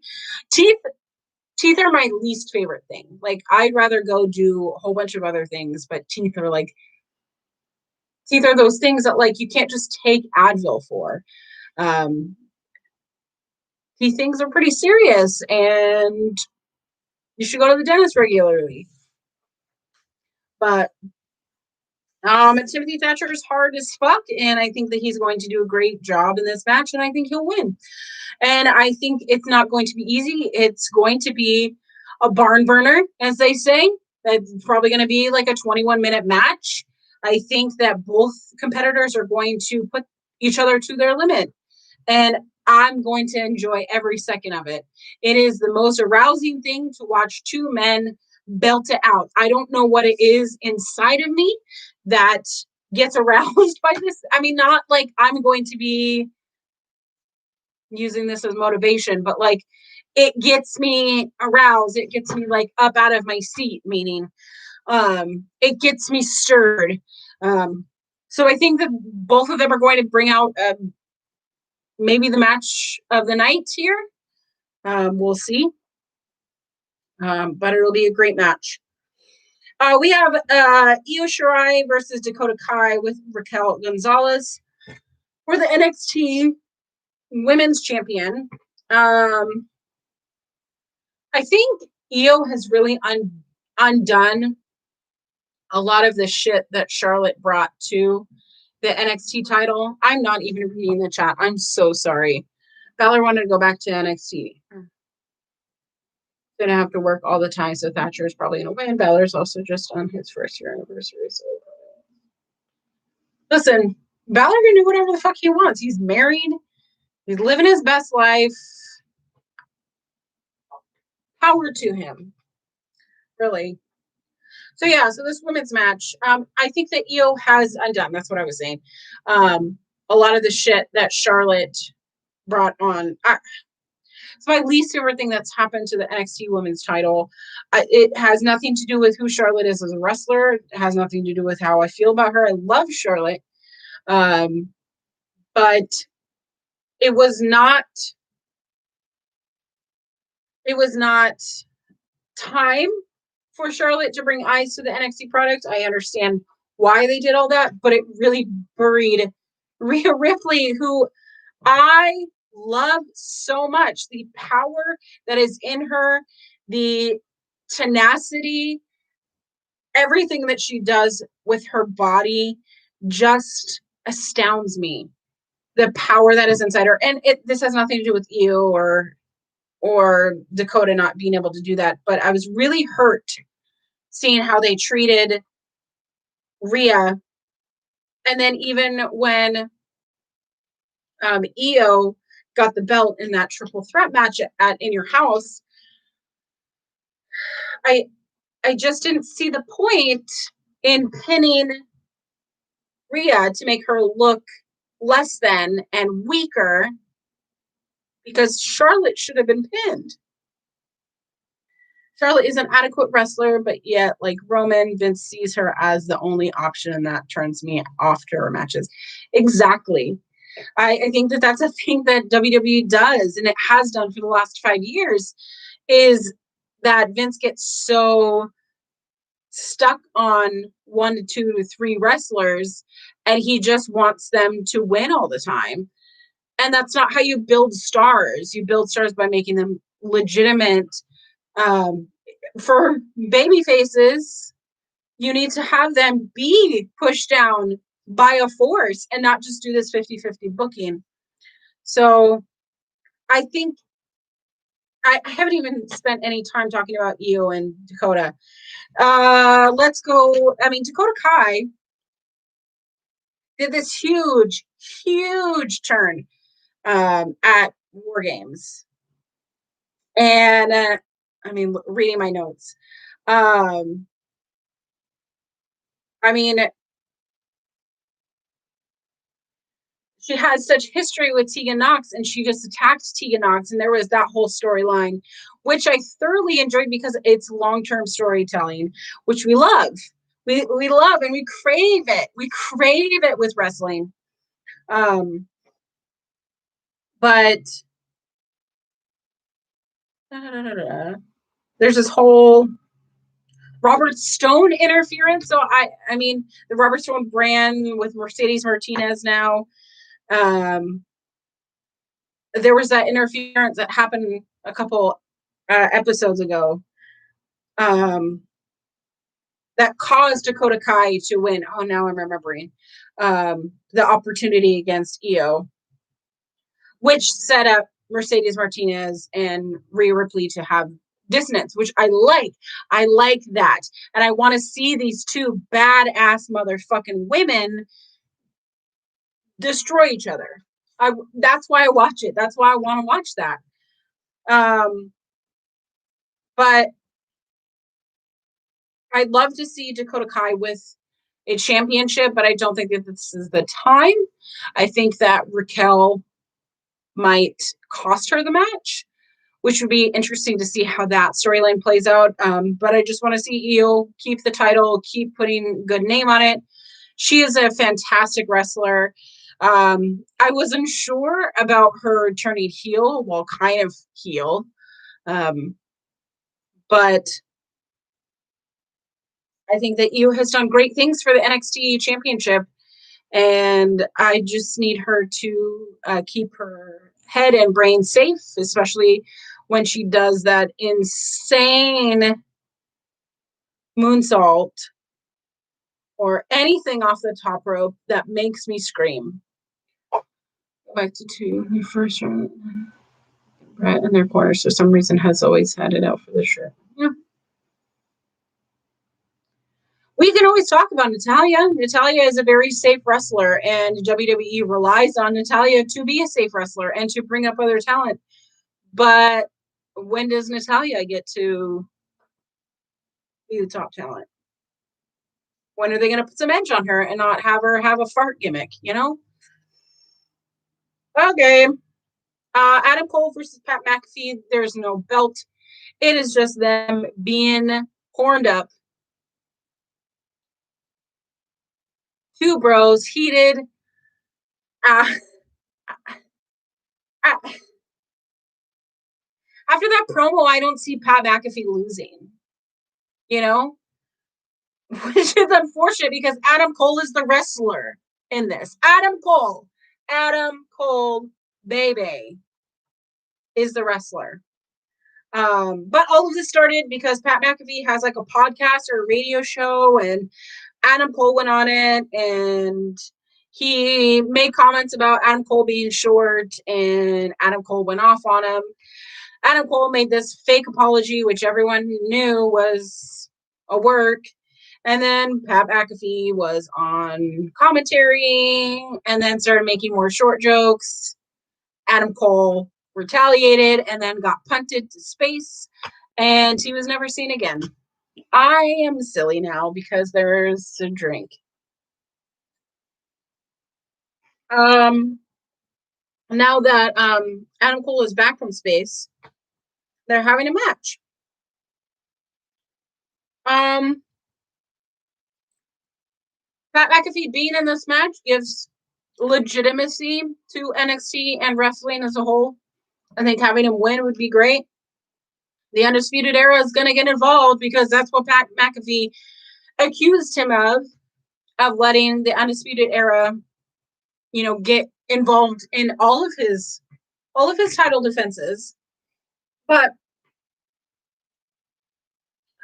Teeth are my least favorite thing. Like, I'd rather go do a whole bunch of other things, but teeth are those things that, like, you can't just take Advil for. These things are pretty serious, and you should go to the dentist regularly. But Timothy Thatcher is hard as fuck, and I think that he's going to do a great job in this match, and I think he'll win. And I think it's not going to be easy. It's going to be a barn burner, as they say. It's probably going to be like a 21-minute match. I think that both competitors are going to put each other to their limit, and I'm going to enjoy every second of it. It is the most arousing thing to watch two men belt it out. I don't know what it is inside of me that gets aroused by this. I mean, not like I'm going to be using this as motivation, but like, it gets me aroused. It gets me like up out of my seat, meaning it gets me stirred. So I think that both of them are going to bring out maybe the match of the night here. We'll see. But it'll be a great match. We have Io Shirai versus Dakota Kai with Raquel Gonzalez for the NXT Women's Champion. I think Io has really undone a lot of the shit that Charlotte brought to the NXT title. I'm not even reading the chat. I'm so sorry. Balor wanted to go back to NXT. Gonna have to work all the time, so Thatcher is probably gonna win. Balor's also just on his first year anniversary. So listen, Balor can do whatever the fuck he wants. He's married. He's living his best life. Power to him. Really. So yeah, so this women's match, I think that Io has undone. That's what I was saying. A lot of the shit that Charlotte brought on. It's my least favorite thing that's happened to the NXT Women's title. It has nothing to do with who Charlotte is as a wrestler. It has nothing to do with how I feel about her. I love Charlotte. But it was not time for Charlotte to bring eyes to the NXT product. I understand why they did all that, but it really buried Rhea Ripley, who I love so much. The power that is in her, the tenacity, everything that she does with her body just astounds me. The power that is inside her. And this has nothing to do with Io or Dakota not being able to do that. But I was really hurt seeing how they treated Rhea. And then even when Io got the belt in that triple threat match at In Your House, I just didn't see the point in pinning Rhea to make her look less than and weaker, because Charlotte should have been pinned. Charlotte is an adequate wrestler, but yet, like Roman, Vince sees her as the only option, and that turns me off to her matches. Exactly. I think that that's a thing that WWE does, and it has done for the last 5 years, is that Vince gets so stuck on 1 to 2 to 3 wrestlers, and he just wants them to win all the time. And that's not how you build stars. You build stars by making them legitimate. For baby faces, you need to have them be pushed down by a force and not just do this 50-50 booking. So I think I haven't even spent any time talking about Io and Dakota. Let's go. I mean, Dakota Kai did this huge turn at War Games. And I mean, reading my notes. I mean, she has such history with Tegan Nox, and she just attacked Tegan Nox, and there was that whole storyline, which I thoroughly enjoyed because it's long-term storytelling, which we love. We love and we crave it. We crave it with wrestling. But there's this whole Robert Stone interference. So I mean, the Robert Stone brand with Mercedes Martinez now. There was that interference that happened a couple episodes ago. That caused Dakota Kai to win. Oh, now I'm remembering. The opportunity against Io, which set up Mercedes Martinez and Rhea Ripley to have dissonance, which I like. I like that. And I want to see these two badass motherfucking women destroy each other. That's why I watch it. That's why I want to watch that. But I'd love to see Dakota Kai with a championship, but I don't think that this is the time. I think that Raquel might cost her the match, which would be interesting to see how that storyline plays out. But I just want to see Io keep the title, keep putting good name on it. She is a fantastic wrestler. I wasn't sure about her turning heel, well, kind of heel. But I think that Io has done great things for the NXT championship. And I just need her to keep her head and brain safe, especially when she does that insane moonsault or anything off the top rope that makes me scream. Go back to two. The first round. Right in their corners for some reason has always had it out for the shirt. Yeah. We can always talk about Natalya. Natalya is a very safe wrestler, and WWE relies on Natalya to be a safe wrestler and to bring up other talent. But when does Natalya get to be the top talent? When are they going to put some edge on her and not have her have a fart gimmick, you know? Okay. Adam Cole versus Pat McAfee. There's no belt. It is just them being horned up. Two bros, heated. After that promo, I don't see Pat McAfee losing, you know? Which is unfortunate because Adam Cole is the wrestler in this. Adam Cole, baby, is the wrestler. But all of this started because Pat McAfee has like a podcast or a radio show, and Adam Cole went on it, and he made comments about Adam Cole being short, and Adam Cole went off on him. Adam Cole made this fake apology, which everyone knew was a work. And then Pat McAfee was on commentary and then started making more short jokes. Adam Cole retaliated and then got punted to space, and he was never seen again. I am silly now because there's a drink. Now that Adam Cole is back from space, they're having a match. Pat McAfee being in this match gives legitimacy to NXT and wrestling as a whole. I think having him win would be great. The Undisputed Era is going to get involved because that's what Pat McAfee accused him of letting the Undisputed Era, get involved in all of his title defenses. But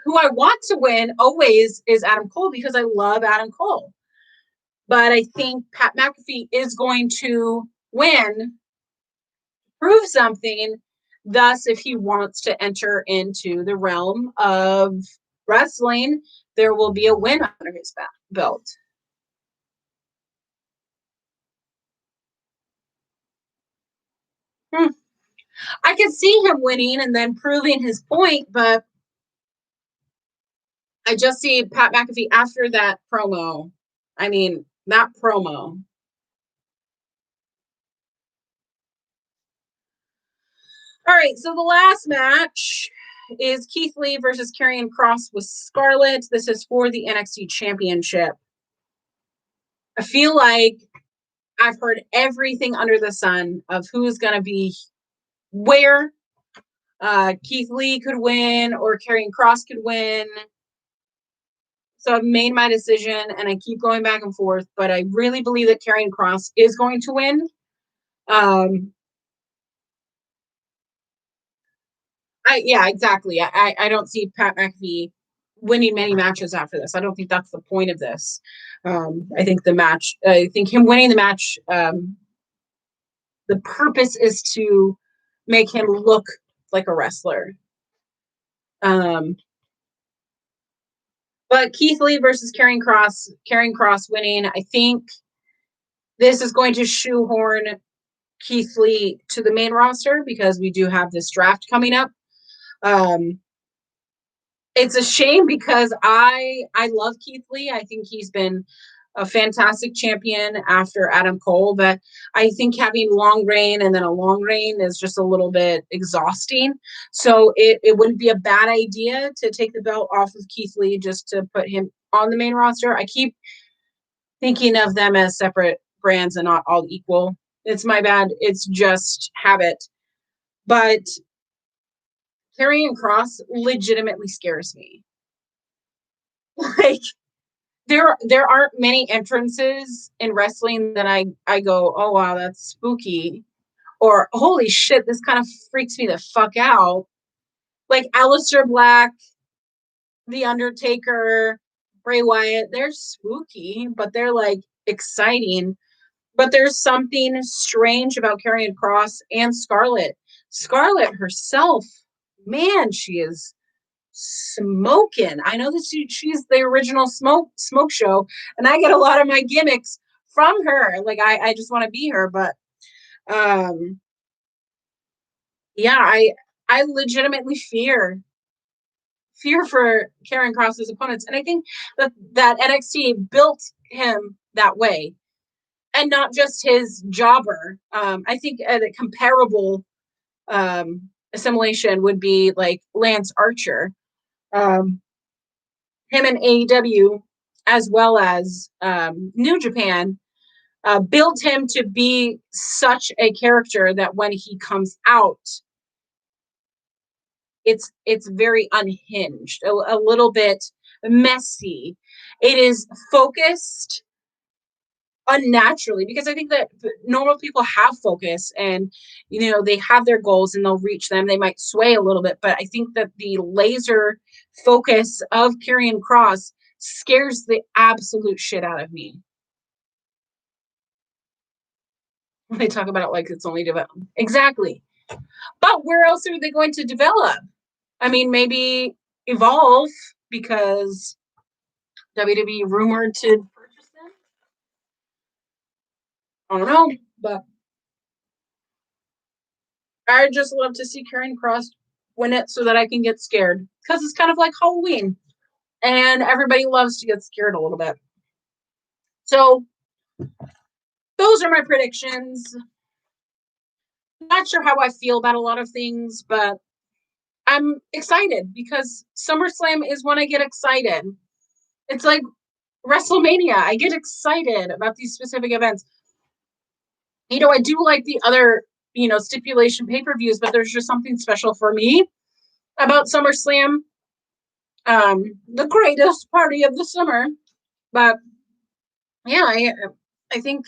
who I want to win always is Adam Cole because I love Adam Cole. But I think Pat McAfee is going to win, prove something. Thus, if he wants to enter into the realm of wrestling, there will be a win under his belt. I could see him winning and then proving his point, but I just see Pat McAfee after that promo. I mean, that promo. All right, so the last match is Keith Lee versus Carrion Cross with Scarlett. This is for the NXT Championship. I feel like I've heard everything under the sun of who's going to be where. Keith Lee could win or Carrion Cross could win. So I've made my decision and I keep going back and forth, but I really believe that Carrion Cross is going to win. Exactly. I don't see Pat Mcafee winning many matches after this. I don't think that's the point of this. I think him winning the match, the purpose is to make him look like a wrestler. But Keith Lee versus Carrion Cross winning. I think this is going to shoehorn Keith Lee to the main roster because we do have this draft coming up. It's a shame because I love Keith Lee. I think he's been a fantastic champion after Adam Cole, but I think having long reign and then a long reign is just a little bit exhausting. So it wouldn't be a bad idea to take the belt off of Keith Lee just to put him on the main roster. I keep thinking of them as separate brands and not all equal. It's my bad. It's just habit. But Carrion Cross legitimately scares me. Like, there aren't many entrances in wrestling that I go, oh wow, that's spooky, or holy shit, this kind of freaks me the fuck out. Like Aleister Black, The Undertaker, Bray Wyatt, they're spooky, but they're like exciting. But there's something strange about Carrion Cross and Scarlett. Scarlett herself, man, she is smoking. I know that she's the original smoke show, and I get a lot of my gimmicks from her. Like I just want to be her, but I legitimately fear for Carrion Cross's opponents, and I think that NXT built him that way, and not just his jobber. I think a comparable assimilation would be like Lance Archer. Him and AEW, as well as New Japan, built him to be such a character that when he comes out, it's very unhinged, a little bit messy. It is focused unnaturally, because I think that normal people have focus and they have their goals and they'll reach them. They might sway a little bit, but I think that the laser focus of Carrion Cross scares the absolute shit out of me. They talk about it like it's only development. Exactly. But where else are they going to develop? I mean, maybe Evolve, because WWE rumored to purchase them. I don't know, but I just love to see Carrion Cross win it so that I can get scared, because it's kind of like Halloween and everybody loves to get scared a little bit. So those are my predictions. Not sure how I feel about a lot of things, but I'm excited because Summerslam is when I get excited. It's like WrestleMania. I get excited about these specific events. I do like the other, stipulation pay-per-views, but there's just something special for me about SummerSlam. The greatest party of the summer. But yeah, I think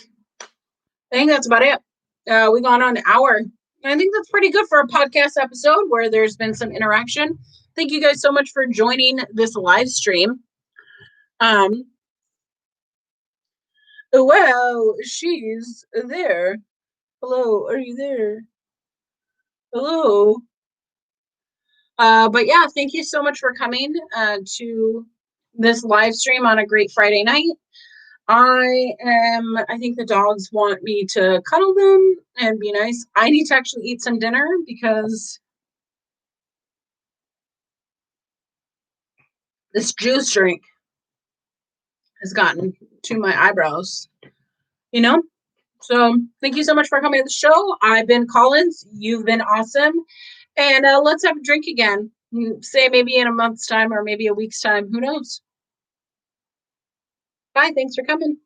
that's about it. We've gone on an hour. I think that's pretty good for a podcast episode where there's been some interaction. Thank you guys so much for joining this live stream. Well, she's there. Hello, are you there? Hello. But yeah, thank you so much for coming to this live stream on a great Friday night. I think the dogs want me to cuddle them and be nice. I need to actually eat some dinner because this juice drink has gotten to my eyebrows, So thank you so much for coming to the show. I've been Collins. You've been awesome. And let's have a drink again. Say maybe in a month's time or maybe a week's time. Who knows? Bye. Thanks for coming.